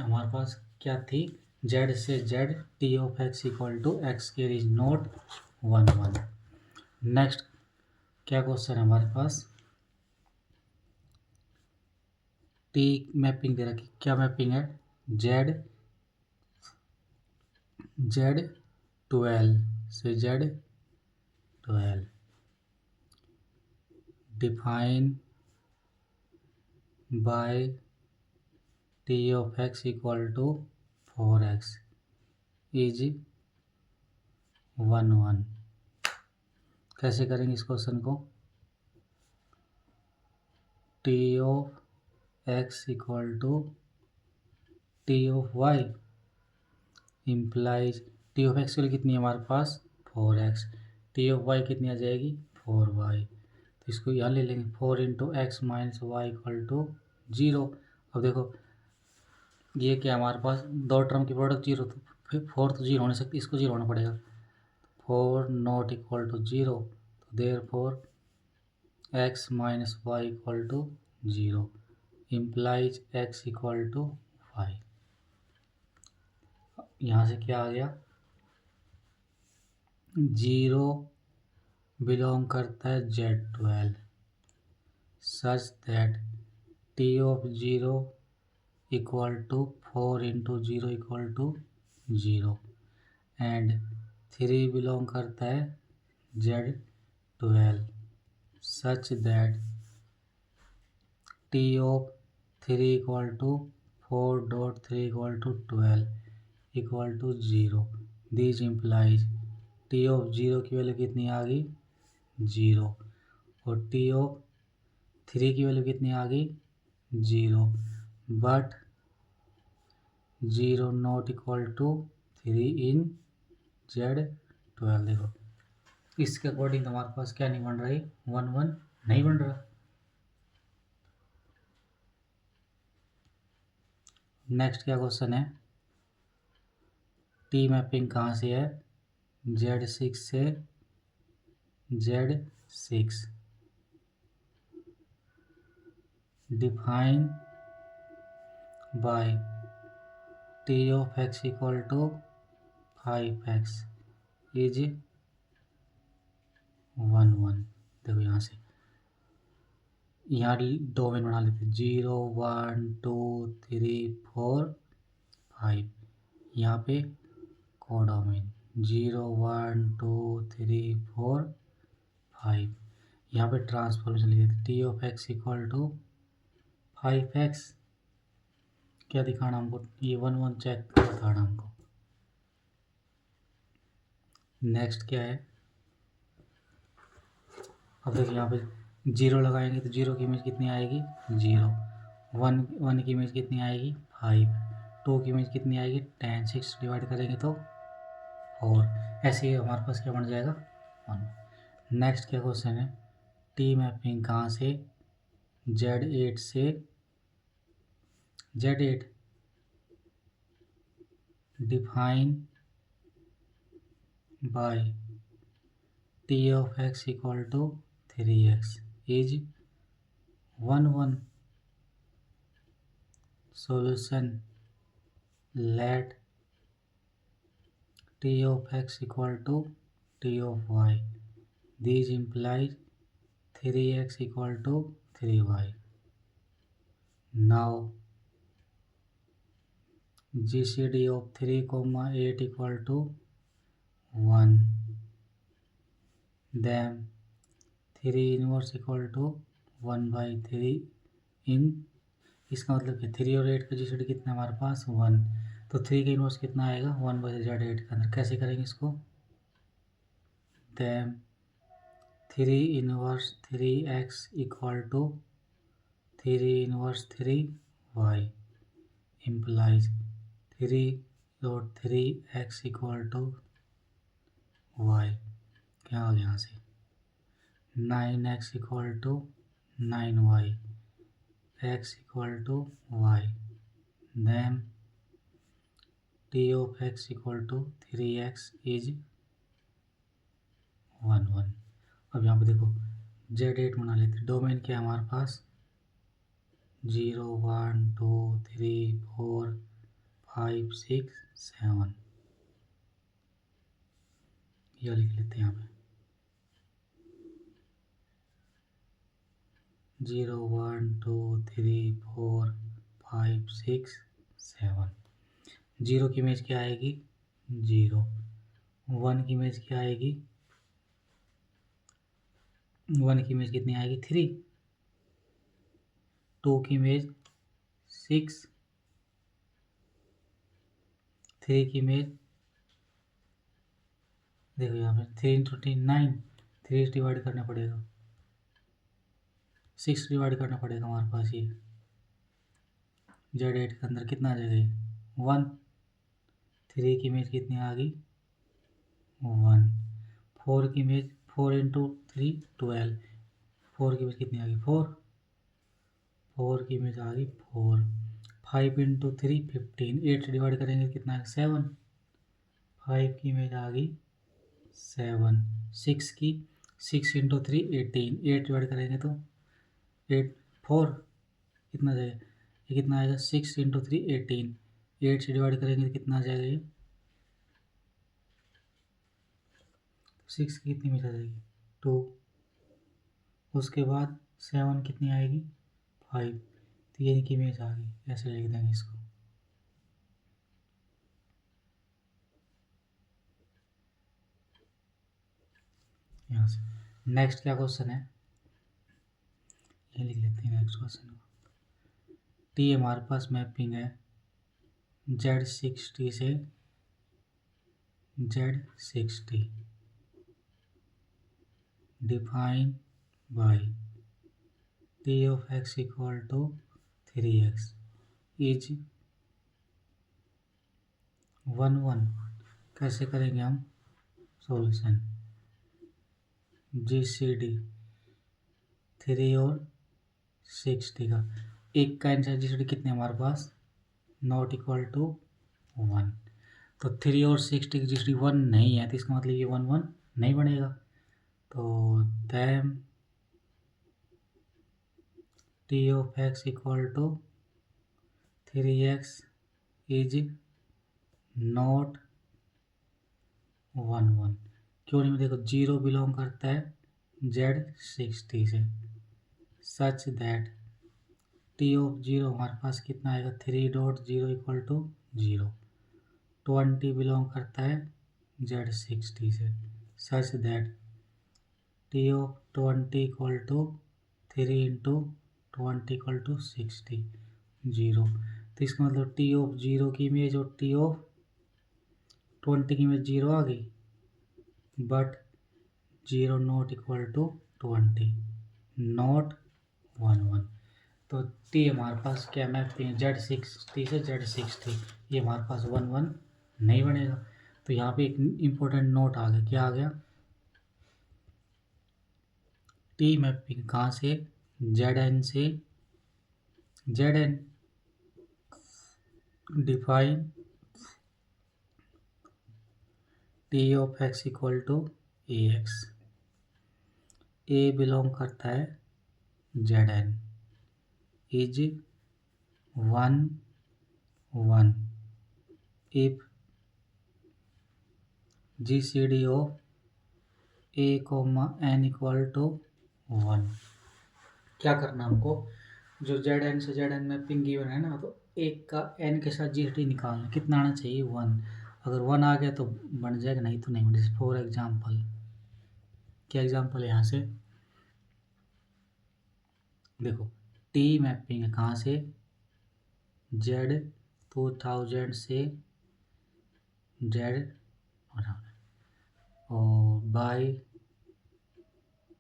हमारे पास क्या थी, जेड से Z T of x equal to x square is not 1 1। Next क्या क्वेश्चन है हमारे पास, टी मैपिंग दे रखी, क्या मैपिंग है, जेड जेड 12 से Z 12, define by T of x equal to 4x is 1 1। कैसे करेंगे इस क्वेश्चन को, T of x equal to T of y implies, T of x के लिए कितनी है हमारे पास 4x, टी ऑफ वाई कितनी आ जाएगी 4y, तो इसको यहाँ ले लेंगे 4 into x minus y equal to 0। अब देखो ये क्या हमारे पास दो टर्म की प्रोडक्ट 0, तो फिर 4 तो 0 हो नहीं सकती, इसको 0 होना पड़ेगा, 4 नॉट इक्वल टू 0, तो there four x minus y equal to 0 implies x equal to y. यहाँ से क्या आ गया, 0 बिलोंग करता है Z12 such that T of 0 equal to 4 into 0 equal to 0 and 3 belong करता है Z12 such that T of 3 equal to 4 dot 3 equal to 12 equal to 0। This implies T of 0 की वैल्यू कितनी आ गई 0 और टी ऑफ 3 की value कितनी आ गई 0 but 0 not equal to 3 in Z12। देखो इसके अकॉर्डिंग हमारे पास क्या नहीं बन रहा है, 1 1 नहीं बन रहा। नेक्स्ट क्या क्वेश्चन है, टी मैपिंग कहाँ से है, Z6 से Z6, define by T of x equal to 5x is 1 1। देखो यहाँ से यहाँ डोमेन बना लेते 0 1 2 3 4 5। यहाँ पे कोडोमेन 0 1 2 3 4 5। यहाँ पे ट्रांसफॉर्मेशन लिखे थे T of x equal to 5x। क्या दिखाना हमको, ये 1 1 चेक बताना हमको। नेक्स्ट क्या है, अब देखिए यहाँ पे 0 लगाएंगे तो 0 की इमेज कितनी आएगी 0। 1 की इमेज कितनी आएगी 5। 2 की इमेज कितनी आएगी 10। 6 डिवाइड करेंगे तो 4। ऐसे ही हमारे पास क्या बन जाएगा 1। नेक्स्ट क्या क्वेश्चन है, टी मैपिंग कहाँ से Z8 से Z8 define by T of x equal to 3x is 1 1 solution let t of x equal to t of y. These implies 3x equal to 3y. Now GCD of 3, 8 equal to 1. Then 3 inverse equal to 1 by 3 in, इसका मतलब कि 3 और 8 का GCD कितना हमारे पास 1। तो 3 का इनवर्स कितना आएगा 1 बाई Z8 के अंदर। कैसे करेंगे इसको, then 3 inverse 3x equal to 3 inverse 3y implies 3 और 3x इक्वल टू y। क्या आ गया यहाँ से 9x equal to 9y, x equal to y। Then t of x equal to 3x is 1 1। अब यहाँ पे देखो Z8 बना लेते, डोमेन क्या है हमारे पास 0 1 2 3 4 5 6 7। यह लिख लेते हैं यहाँ पे 0 1 2 3 4 5 6 7। 0 की इमेज क्या आएगी 0। 1 की इमेज क्या आएगी 1 की इमेज कितनी आएगी 3। 2 की इमेज 6। 3 की इमेज देखो यहाँ पे 3 इंटू 3 9। 3 डिवाइड करना पड़ेगा, 6 डिवाइड करना पड़ेगा हमारे पास। ये Z8 के अंदर कितना आ जाएगा 1। 3 की इमेज कितनी आ गई 1। 4 की इमेज 4 इंटू 3 12। 4 की इमेज कितनी आ गई 4। 4 की इमेज आ गई 4। 5 इंटू 3 15। 8 डिवाइड करेंगे कितना है 7। 5 की इमेज आ गई 7। 6 की 6 इंटू 3 18। 8 डिवाइड करेंगे तो 8 4 कितना जाएगा, ये कितना आएगा 6 इंटू 3 18। 8 से डिवाइड करेंगे तो कितना आ जाएगा ये 6 की कितनी इमेज आ जाएगी 2। उसके बाद 7 कितनी आएगी 5। तो ये की इमेज आ गई, ऐसे लिख देंगे इसको। यहाँ से नेक्स्ट क्या क्वेश्चन है, ये लिख लेते हैं नेक्स्ट क्वेश्चन। टी हमारे पास मैपिंग है Z60 से Z60 define by T of x equal to 3x is 1 1। कैसे करेंगे हम सॉल्यूशन, GCD 3 और 60 का एक का आंसर GCD कितने हमारे पास नॉट इक्वल टू 1। तो 3 और 60 की GCD 1 नहीं है, तो इसका मतलब ये 1 1 नहीं बनेगा। तो then T of x equal to 3x is not 1 1। क्यों नहीं, देखो 0 बिलोंग करता है Z60 से, सच दैट टी ऑफ 0 हमारे पास कितना आएगा 3.0 इक्वल टू 0। 20 बिलोंग करता है Z60 से, such that T of 20 equal to 3 into 20 equal to 60 0। तो इसका मतलब टी ऑफ 0 की इमेज और टी ऑफ 20 की इमेज 0 आ गई, but 0 not equal to 20 not 1 1। तो टी हमारे पास क्या मैपिंग Z60 से Z60, ये हमारे पास 1 1 नहीं बनेगा। तो यहाँ पे एक इम्पोर्टेंट नोट आ गया, क्या आ गया, टी मैपिंग कहाँ से, Zn से, Zn define T of x equal to ax, A belong करता है Zn is 1 1 if GCD of A comma n equal to 1। क्या करना हमको, जो Zn से Zn मैपिंग गिवन है ना, तो एक का n के साथ GCD निकालना, कितना आना चाहिए 1। अगर 1 आ गया तो बन जाएगा, नहीं तो नहीं बन। फॉर एग्जाम्पल, क्या एग्जाम्पल है यहाँ से, देखो टी मैपिंग है कहाँ से, Z2000 से Z और by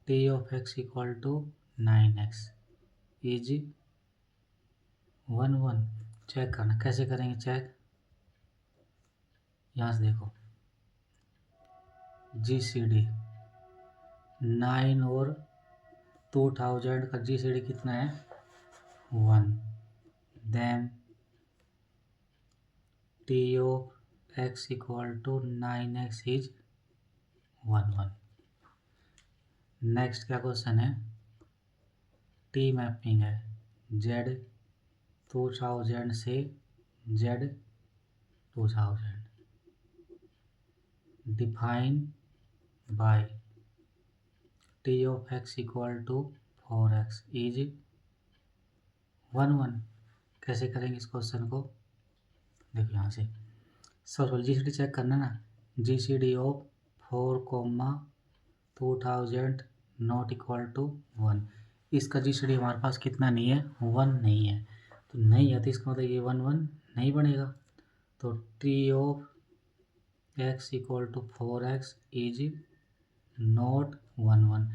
T of x equal to 9x is 1 1। Check करना, कैसे करेंगे चेक, यहाँ से देखो GCD 9 और 2000 का GCD कितना है 1, then T of x equal to 9x is 1 1। Next क्या क्वेश्चन है, टी मैपिंग है Z2000 से Z2000 define by T of x equal to 4x is 1 1। कैसे करेंगे इस क्वेश्चन को, देखो यहाँ से सबसे GCD चेक करना ना, GCD of 4, 2000 not equal to 1। इसका GCD हमारे पास कितना नहीं है 1 नहीं है, तो नहीं है, तो इसका मतलब ये 1 1 नहीं बनेगा। तो T of x equal to 4x is not 1 1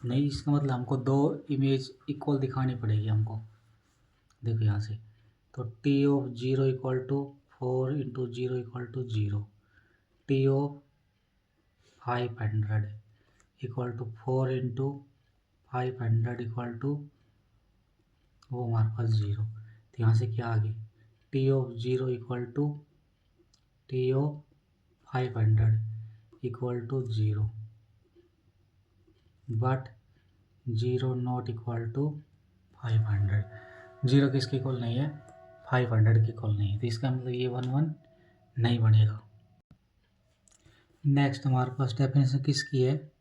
नहीं, इसका मतलब हमको दो इमेज इक्वल दिखानी पड़ेगी हमको। देखो यहाँ से, तो T of 0 equal to 4 into 0 equal to 0, T of 500 equal to 4 into 500 equal to वो हमारे पास 0। तो यहाँ से क्या आ गई, T of 0 equal to T of 500 equal to 0, but 0 not equal to 500। 0 किसके इक्वल नहीं है 500 के इक्वल नहीं है, तो इसका मतलब ये 1 1 नहीं बनेगा। नेक्स्ट हमारे पास डेफिनेशन किसकी है,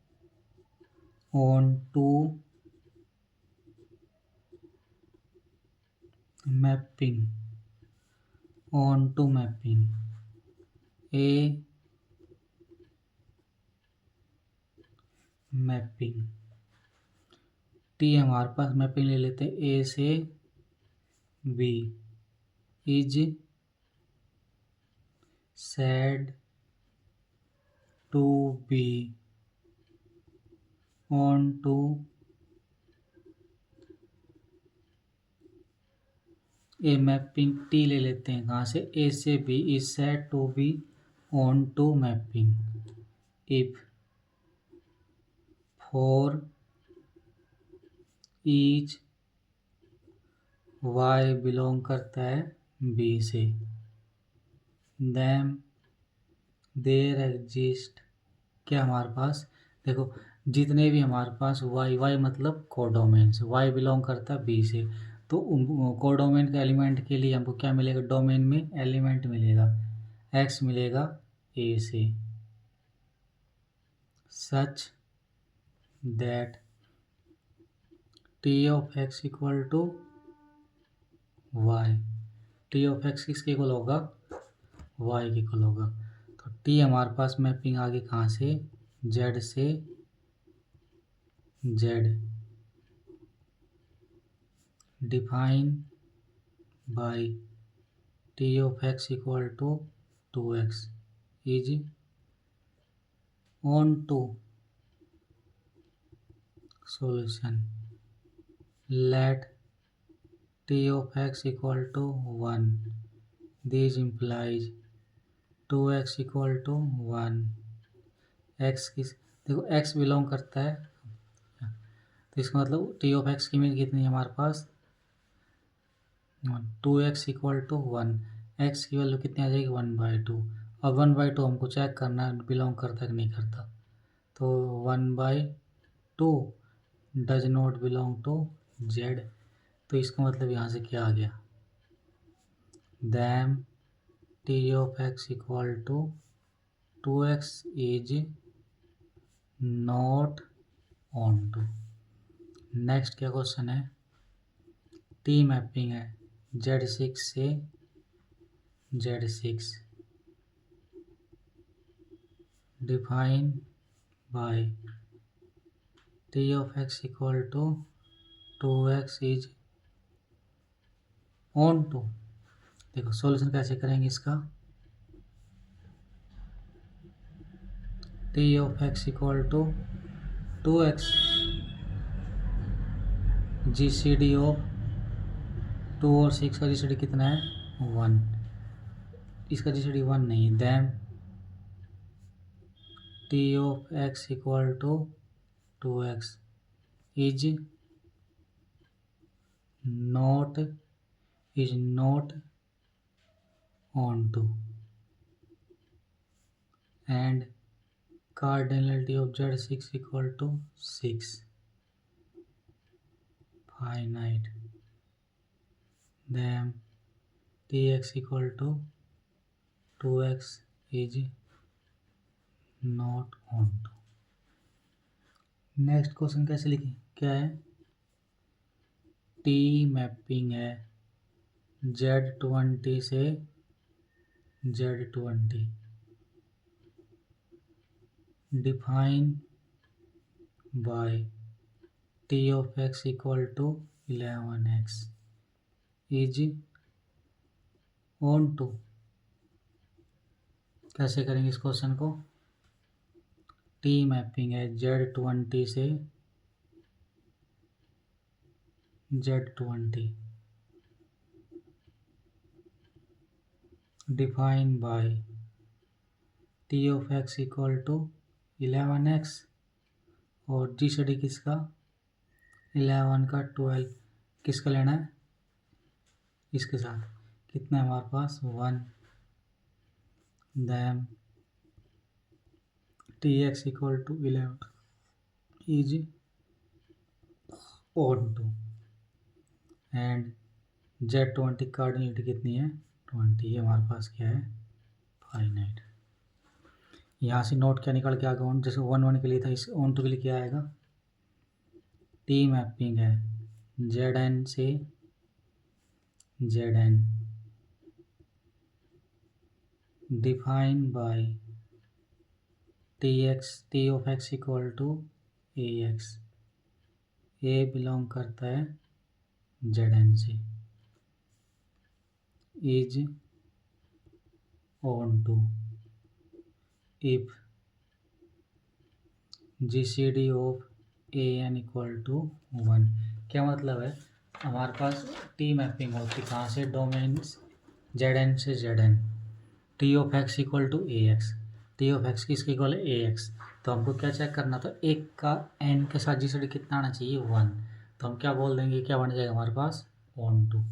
onto mapping, onto mapping a mapping T हमारे पास मैपिंग ले लेते हैं ए से B is said to be onto a mapping T ले लेते हैं कहाँ से, ए से B is said to be onto mapping if for each y belong करता है बी से, देम देयर एग्जिस्ट, क्या हमारे पास देखो जितने भी हमारे पास वाई मतलब कोडोमेन से, वाई बिलोंग करता है बी से, तो कोडोमेन के एलिमेंट के लिए हमको क्या मिलेगा, डोमेन में एलिमेंट मिलेगा एक्स मिलेगा ए से, such that T of x equal to y. T of x किसके इक्वल होगा? वाई के इक्वल होगा। तो टी हमारे पास मैपिंग आ गई कहाँ से? जेड से Z, define by T of x equal to 2x is onto solution. Let t of x equal to 1. This implies 2x equal to 1. x किस, देखो x बिलोंग करता है, तो इसका मतलब t ऑफ x की image कितनी है हमारे पास? 2x equal to 1। x की वैल्यू कितनी आ जाएगी? 1/2। अब 1/2 हमको चेक करना है बिलोंग करता है कि नहीं करता। तो 1/2 does not belong to z। तो इसका मतलब यहाँ से क्या आ गया? Then T of x equal to 2x is not onto. Next क्या क्वेश्चन है? टी मैपिंग है Z6 से Z6, define by T of x equal to 2x is onto. देखो सॉल्यूशन कैसे करेंगे इसका? T of x equal to 2x, GCD of 2 और 6 का GCD कितना है? 1। इसका GCD 1 नहीं है। Then T of x equal to 2x is not onto and cardinality of Z6 equal to 6 finite, then Tx equal to 2x is not on to। Next question कैसे लिखें? क्या है? T mapping है Z20 से Z20, define by T of x equal to 11x is onto. कैसे करेंगे इस question को? टी मैपिंग है Z20 से Z20, define by T of x equal to 11x और GCD किसका? 11 का 12 किसका लेना है? इसके साथ कितना है हमारे पास? 1। Then Tx equal to 11 is onto and Z20 cardinality कितनी है? 20। ये हमारे पास क्या है? फाइनाइट। यहाँ से नोट क्या निकल के आ गया? जैसे 1 के लिए था, इस ऑन टू के लिए क्या आएगा? टी मैपिंग है Zn से Zn, define by T of x equal to Ax। A belong करता है Zn से, is onto if GCD of An equal to 1। क्या मतलब है? हमारे पास टी मैपिंग होती कहाँ से? डोमेन Zn से Zn, T of x equal to Ax। T of x किसके इक्वल है? Ax। तो हमको क्या चेक करना था? एक का n के साथ GCD कितना आना चाहिए? 1। तो हम क्या बोल देंगे? क्या बन जाएगा हमारे पास? On to.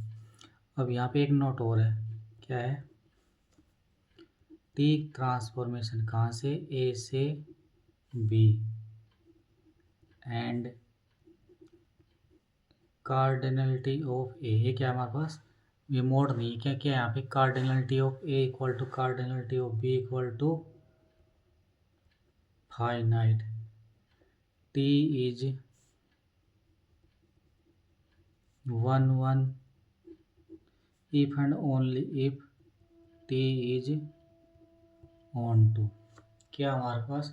अब यहाँ पे एक नोट और है। क्या है? टी ट्रांसफॉर्मेशन कहाँ से? ए से बी एंड कार्डिनलिटी ऑफ ए। ये क्या है हमारे पास? ये मोड नहीं है। क्या क्या है यहाँ पे? Cardinality of A equal to cardinality of B equal to finite. T is 1 1 if and only if T is on to। क्या हमारे पास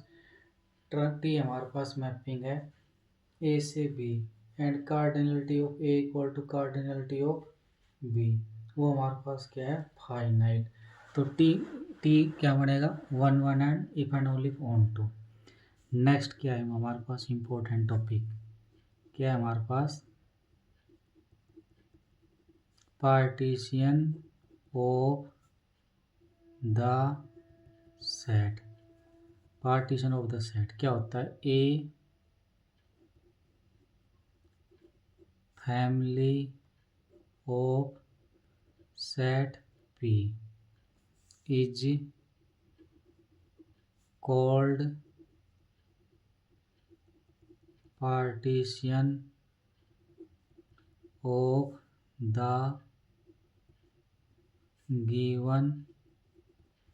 T हमारे पास मैपिंग है A से B and cardinality of A equal to cardinality of B, वो हमारे पास क्या है फाइनाइट। तो टी क्या बनेगा 1 1 and if and only onto. Next क्या है हमारे पास इम्पोर्टेंट टॉपिक, क्या है हमारे पास partition of the set. Partition of the set क्या होता है, a family of set p is called partition of the given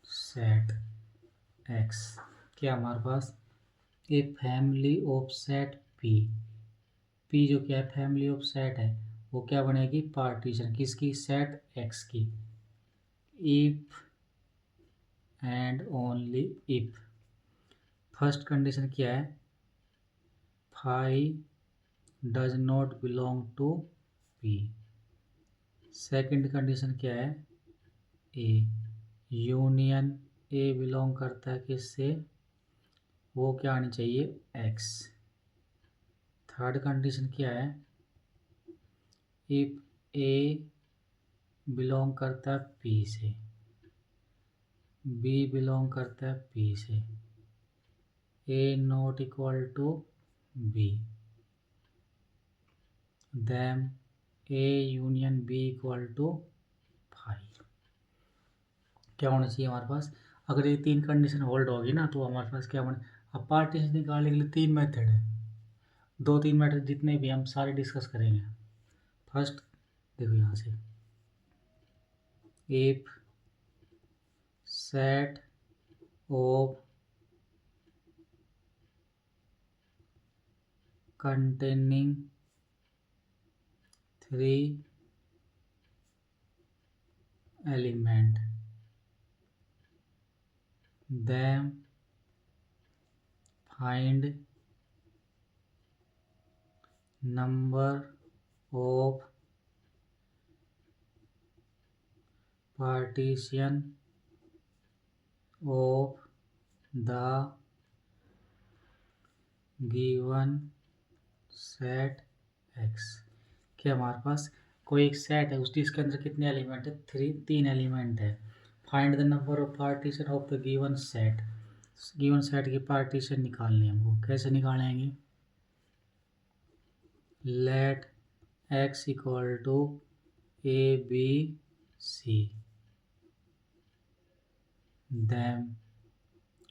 set x. क्या हमारे पास a family of set p, p जो क्या है फैमिली ऑफ सेट है, वो क्या बनेगी पार्टीशन किसकी, सेट एक्स की। If and only if, first condition क्या है phi does not belong to P. Second condition क्या है ए यूनियन ए बिलोंग करता है किससे, वो क्या आनी चाहिए एक्स। थर्ड कंडीशन क्या है इफ ए बिलोंग करता है पी से, बी बिलोंग करता है पी से, a not equal to b, then a union b equal to five. क्या होना चाहिए हमारे पास, अगर ये तीन कंडीशन होल्ड होगी ना तो हमारे पास क्या बने। अब पार्टीशन निकालने के लिए तीन मेथड है, दो तीन मेथड जितने भी हम सारे डिस्कस करेंगे। फर्स्ट देखो यहाँ से if set of containing 3 element then find number of partition of the given set x। क्या हमारे पास कोई एक सेट है उसकी, इसके अंदर कितने एलिमेंट है तीन एलिमेंट है। Find the number of partition of the given set, given set की पार्टीशन निकालनी है हमको। कैसे निकालेंगे, let x equal to A B C, then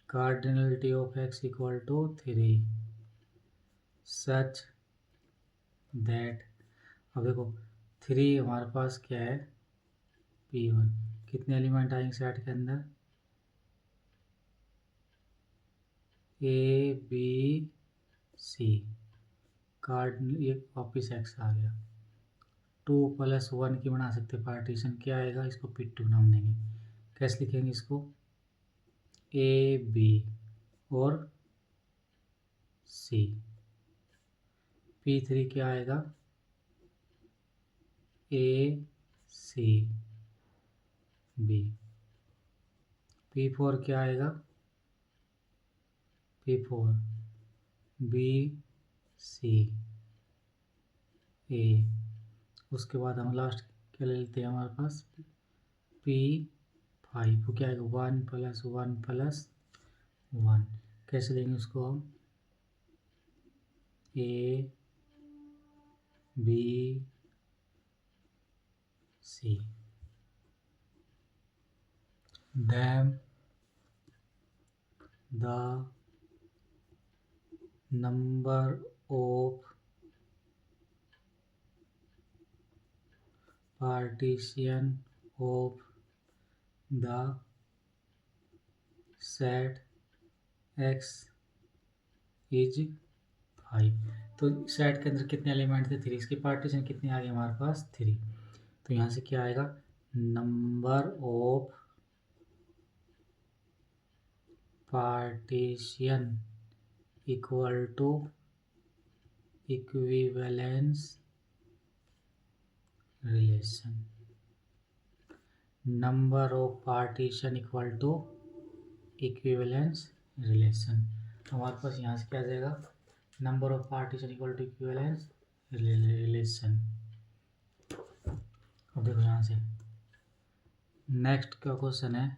cardinality of x equal to 3 such that. अब देखो 3 हमारे पास क्या है P1, कितने एलिमेंट आएंगे सेट के अंदर ए बी सी, कार्डिनल ये वापिस एक्स आ गया। 2 + 1 की बना सकते पार्टीशन, क्या आएगा इसको P2 नाम देंगे। कैसे लिखेंगे इसको ए बी और सी। P3 क्या आएगा ए सी बी। P4 क्या आएगा P4 बी सी ए। उसके बाद हम लास्ट क्या ले लेते हैं हमारे पास P5, क्या आएगा 1 + 1 + 1। कैसे लेंगे उसको हम A B C, then the number of partition of the set x is 5। तो सेट के अंदर कितने एलिमेंट थे? 3। इसकी पार्टीशन कितनी आ गई हमारे पास? 3। तो यहाँ से क्या आएगा? Number of partition equal to equivalence relation. Number of partition equal to equivalence relation. तो हमारे पास यहाँ से क्या आ जाएगा? Number of partition equal to equivalence relation. अब देखो यहाँ से नेक्स्ट का क्वेश्चन है,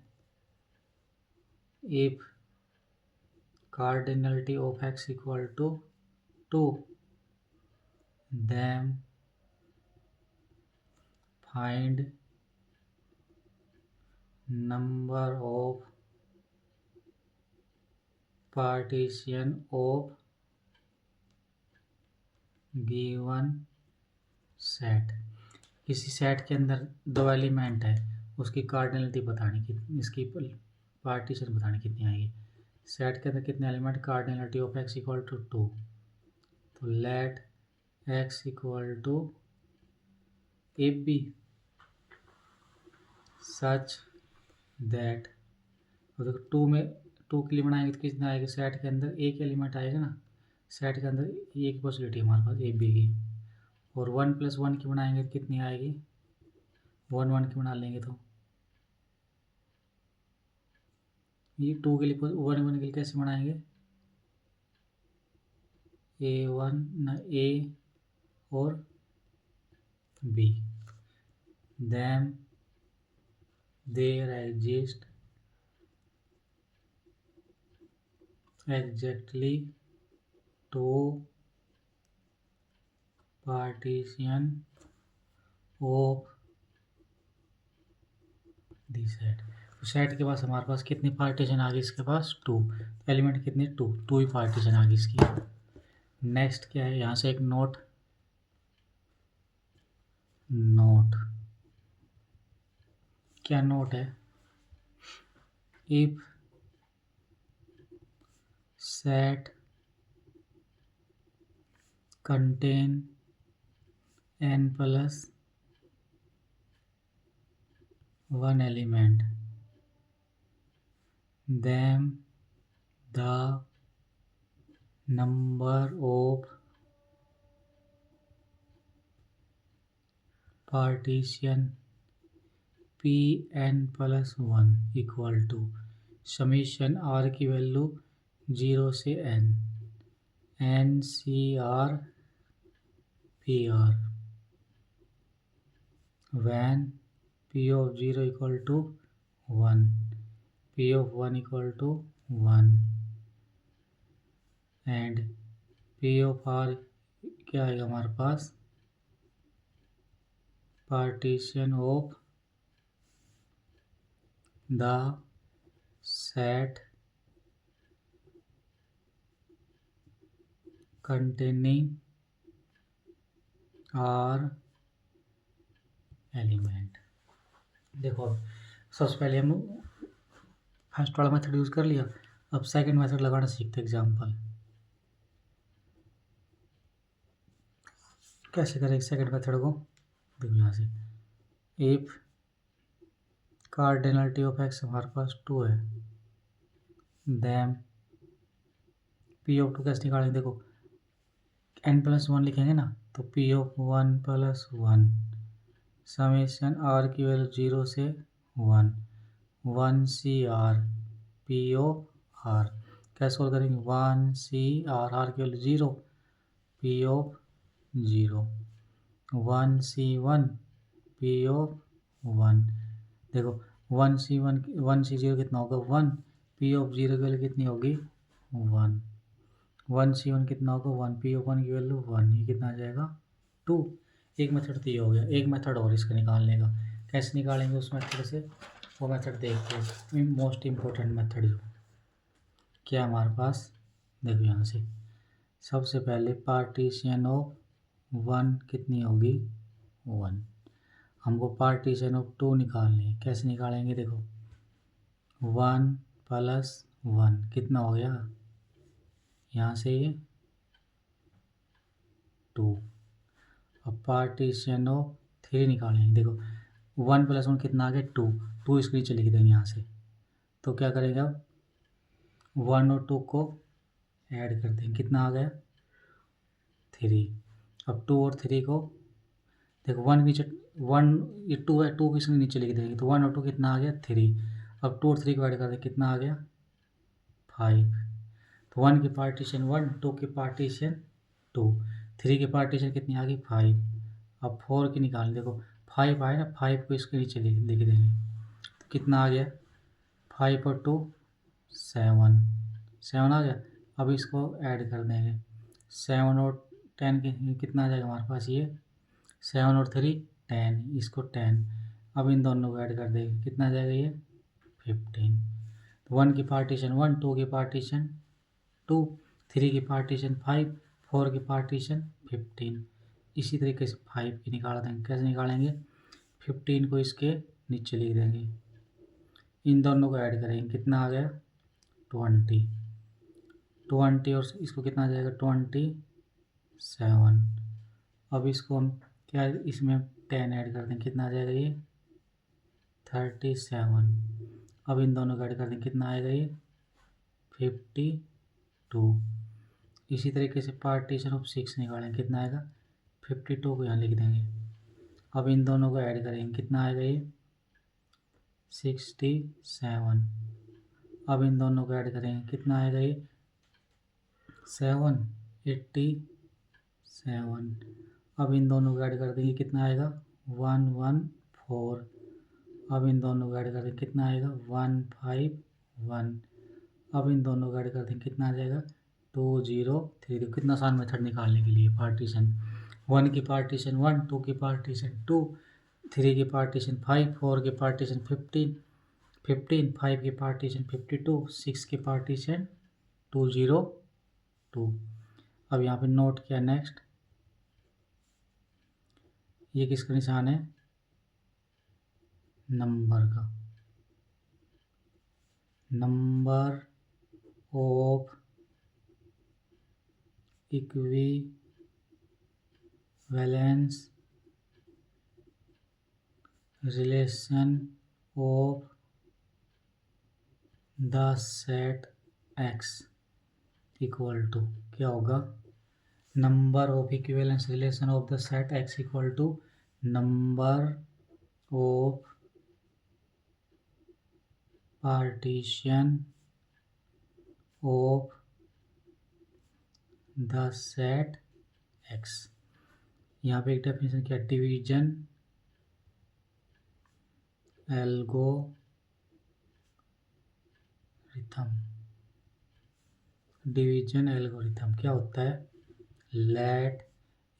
if cardinality of x equal to 2 then find number of partition of given set। किसी सेट के अंदर 2 एलिमेंट है, उसकी कार्डिनलिटी बतानी, इसकी पार्टीशन बतानी कितनी आएगी। सेट के अंदर कितने element? Cardinality of x equal to 2। तो let x equal to if be such that, देखो 2 में 2 के लिए बनाएंगे तो कितना आएगा? सेट के अंदर एक एलिमेंट आएगा ना, सेट के अंदर एक पॉसिबिलिटी हमारे पास ए बी की। और 1 + 1 की बनाएंगे तो कितनी आएगी? 1 1 की बना लेंगे तो ये 2 के लिए 1 1 के लिए कैसे बनाएंगे? ए और B, then there exist exactly 2 partition of the set। तो सेट के पास हमारे पास कितनी पार्टीशन आ गई? इसके पास 2 एलिमेंट, कितने? 2 ही पार्टीशन आ गई इसकी। नेक्स्ट क्या है? यहाँ से एक नोट क्या नोट है? If set contain n plus 1 element, then the number of partition Pn plus 1 equal to summation r की वैल्यू 0 से n NCR PR when P of 0 equal to 1, P of 1 equal to 1 and P of R क्या आएगा हमारे पास? Partition of the set containing R element. देखो अब सबसे पहले हम फर्स्ट वाला मेथड यूज़ कर लिया, अब सेकंड मेथड लगाना सीखते। एग्जांपल कैसे करें सेकंड मेथड को? देखो यहाँ से इफ कार्डिनलिटी ऑफ x हमारे पास 2 है, देन P ऑफ 2 कैसे निकालेंगे? देखो n + 1 लिखेंगे ना, तो P ऑफ 1 + 1 समेशन r की वैल्यू 0 से 1 1CR P ऑफ r कैसे सोल्व करेंगे? 1CR r की value 0, P of 0 1C1 P of 1। देखो 1C0 कितना होगा? 1, P ऑफ 0 की वैल्यू कितनी होगी? 1 1C1 कितना होगा? 1, P ऑफ 1 की वैल्यू 1, ये कितना आ जाएगा? 2। एक मेथड तो ये हो गया, एक मेथड और इसका निकालने का। कैसे निकालेंगे उस मेथड से? वो मेथड देखते हैं, मोस्ट इम्पोर्टेंट मेथड जो क्या हमारे पास। देखो यहाँ से सबसे पहले पार्टीशन ऑफ 1 कितनी होगी? 1। हमको पार्टीशन ऑफ 2 निकालनी है, कैसे निकालेंगे? देखो 1 + 1 कितना हो गया? यहाँ से ये 2। अब पार्टीशन ऑफ 3 निकालेंगे। देखो 1 + 1 कितना आ गया 2, 2 इसके नीचे लिख देंगे यहाँ से। तो क्या करेंगे अब 1 और 2 को ऐड कर देंगे, कितना आ गया 3। अब 2 और 3 को देखो 1 नीचे 1 ये 2 है, 2 इसके नीचे लिख देंगे। तो 1 और 2 कितना आ गया 3। अब 2 और 3 को ऐड कर देंगे, कितना आ गया 5। तो 1 की पार्टीशन 1, 2 की पार्टीशन 2, 3 की पार्टीशन कितनी आ गई 5। अब 4 की निकालें। देखो 5 आए ना, 5 को इसके नीचे लिख देंगे। तो कितना आ गया 5 और 2 7, 7 आ गया। अब इसको ऐड कर देंगे 7 और 10 के कितना आ जाएगा हमारे पास, ये 7 और 3 10, इसको 10। अब इन दोनों को ऐड कर देंगे, कितना आ जाएगा ये 15। तो 1 की पार्टीशन 1, 2 की पार्टीशन 2, 3 की पार्टीशन 5, 4 की पार्टीशन 15। इसी तरीके से 5 की निकाल देंगे। कैसे निकालेंगे 15 को इसके नीचे लिख देंगे, इन दोनों को ऐड करेंगे, कितना आ गया 20। 20 और इसको कितना आ जाएगा 27। अब इसको हम क्या इसमें 10 ऐड कर दें, कितना आ जाएगा ये 37। अब इन दोनों को ऐड कर दें, कितना आएगा ये 52। इसी तरीके से पार्टीशन ऑफ 6 निकालें, कितना आएगा 52 को यहाँ लिख देंगे। अब इन दोनों को ऐड करेंगे, कितना आएगा ये 67। अब इन दोनों को ऐड करेंगे, कितना आएगा ये 87। अब इन दोनों को ऐड कर देंगे, कितना आएगा 114। अब इन दोनों को ऐड कर देंगे, कितना आएगा 151। अब इन दोनों को ऐड कर देंगे, कितना आ जाएगा 203। देखो कितना आसान मेथड निकालने के लिए। पार्टीशन 1 की पार्टीशन 1, 2 की पार्टीशन 2, 3 की पार्टीशन 5, 4 की पार्टीशन 15, 5 की पार्टीशन 52, 6 की पार्टीशन 202। अब यहाँ पे नोट किया नेक्स्ट, ये किसका निशान है नंबर का, number of equivalence relation of the set x equal to क्या होगा, number of equivalence relation of the set x equal to number of partition of the set x. यहाँ पे एक डेफिनेशन क्या, डिवीजन एल्गोरिथम। डिवीजन एल्गोरिथम क्या होता है, let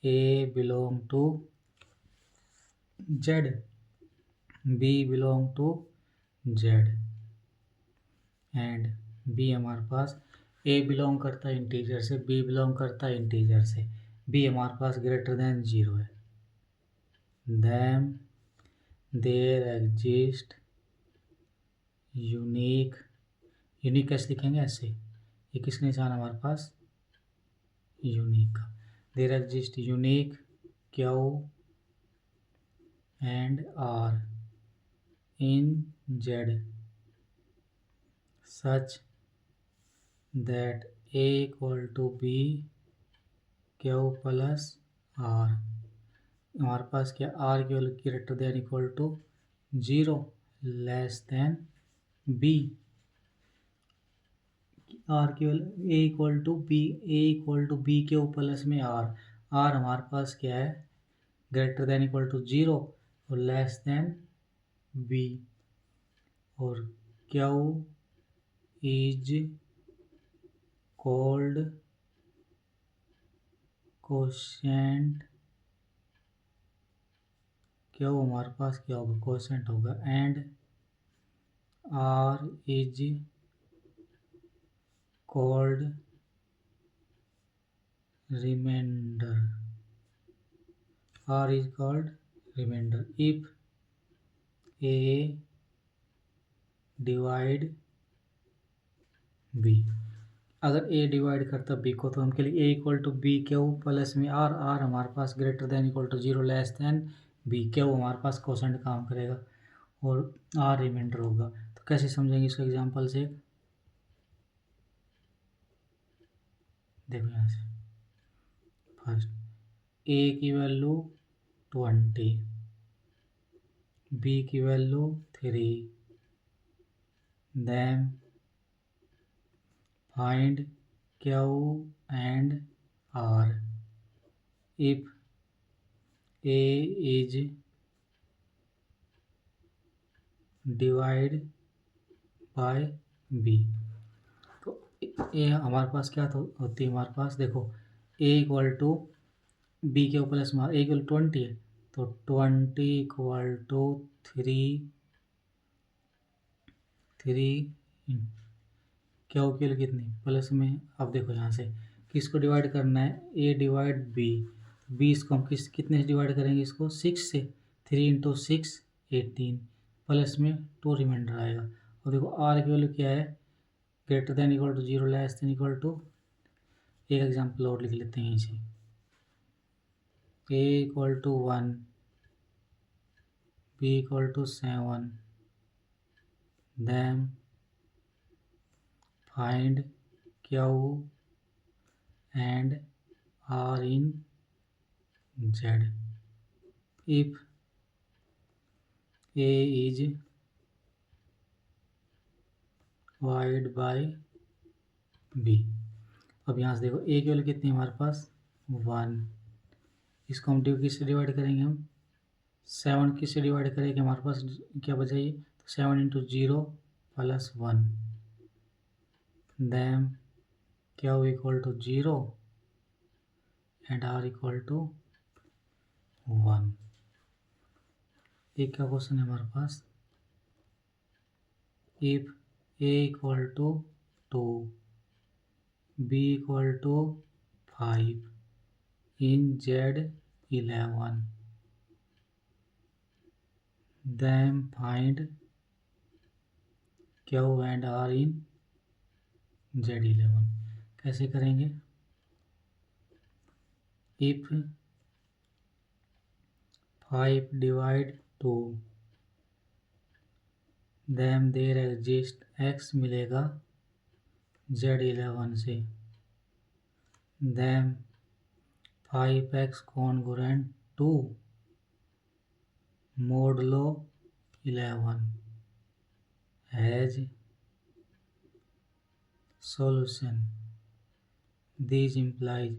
A belong to Z, B belong to Z and B हमारे पास ए belong करता है इंटीजर से, बी बिलोंग करता है इंटीजर से, बी हमारे पास ग्रेटर देन 0 है, then there exist unique, unique कैसे लिखेंगे ऐसे, ये किसका निशान हमारे पास यूनिक का, there exist unique Q and R in Z such that A equal to B Q plus R। हमारे पास क्या R की value greater than equal to 0 less than B, R की value A equal to B Q plus में R, R हमारे पास क्या है ग्रेटर देन इक्वल टू 0 और लेस देन B, और Q इज कॉल्ड कोशेंट, क्या वो हमारे पास क्या होगा कोशेंट होगा, and R is called remainder, R is called remainder if A divide B. अगर ए डिवाइड करता बी को तो हमके लिए A equal to B Q plus में आर, आर हमारे पास greater than equal to zero less than B, Q हमारे पास कोसेंट काम करेगा और आर रिमाइंडर होगा। तो कैसे समझेंगे इसको एग्जांपल से? देखो यहाँ से फर्स्ट ए की वैल्यू 20, बी की value 3, then find Q and R if A is divide by B. तो ए हमारे पास क्या तो होती है, हमारे पास देखो ए इक्वल टू बी के प्लस में ए इक्वल 20 है, तो 20 इक्वल टू 3 क्यू की वैल्यू कितनी प्लस में। अब देखो यहाँ से किसको डिवाइड करना है, ए डिवाइड बी, बी इसको हम कितने से डिवाइड करेंगे, इसको 6 से, 3 इंटू 6 18 प्लस में 2 रिमाइंडर आएगा। और देखो आर की वैल्यू क्या है, greater than equal to zero less than equal to, एक एग्जाम्पल और लिख लेते हैं इसे, A equal to 1, B equal to 7, then find Q and R in Z if A is divide by B. अब यहाँ से देखो ए की वैल्यू कितनी है हमारे पास 1, इसको हम किससे डिवाइड करेंगे, हम 7 किससे डिवाइड करेंगे, हमारे पास क्या बचाइए, तो 7 into 0 plus 1, then Q equal to 0 and R equal to 1। एक क्या क्वेश्चन है हमारे पास, if A equal to 2, B equal to 5 in Z11, then find Q and R in Z11। कैसे करेंगे, if 5 divide 2 then there exist x मिलेगा Z11 से, then 5x congruent to modulo 11 has solution. These implies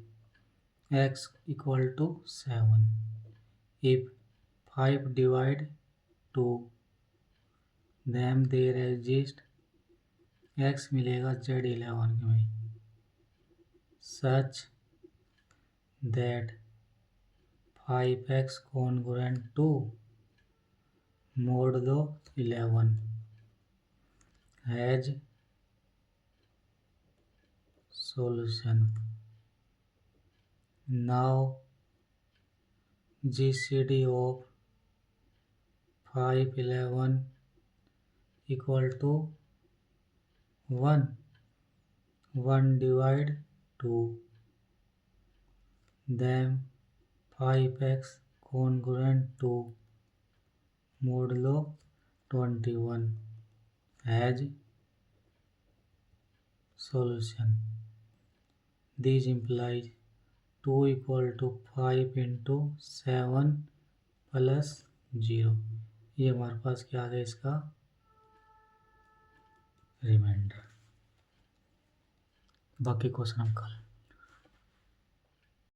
x equal to 7. If 5 divide 2, then there exist x मिलेगा Z11 में, such that 5x congruent to modulo 11 has solution. Now GCD of 5, 11 equal to 1, 1 divide 2, then 5x congruent to modulo 21 has solution. These implies 2 equal to 5 into 7 plus 0। ये हमारे पास क्या आ गया इसका reminder. बाकी क्वेश्चन हम कल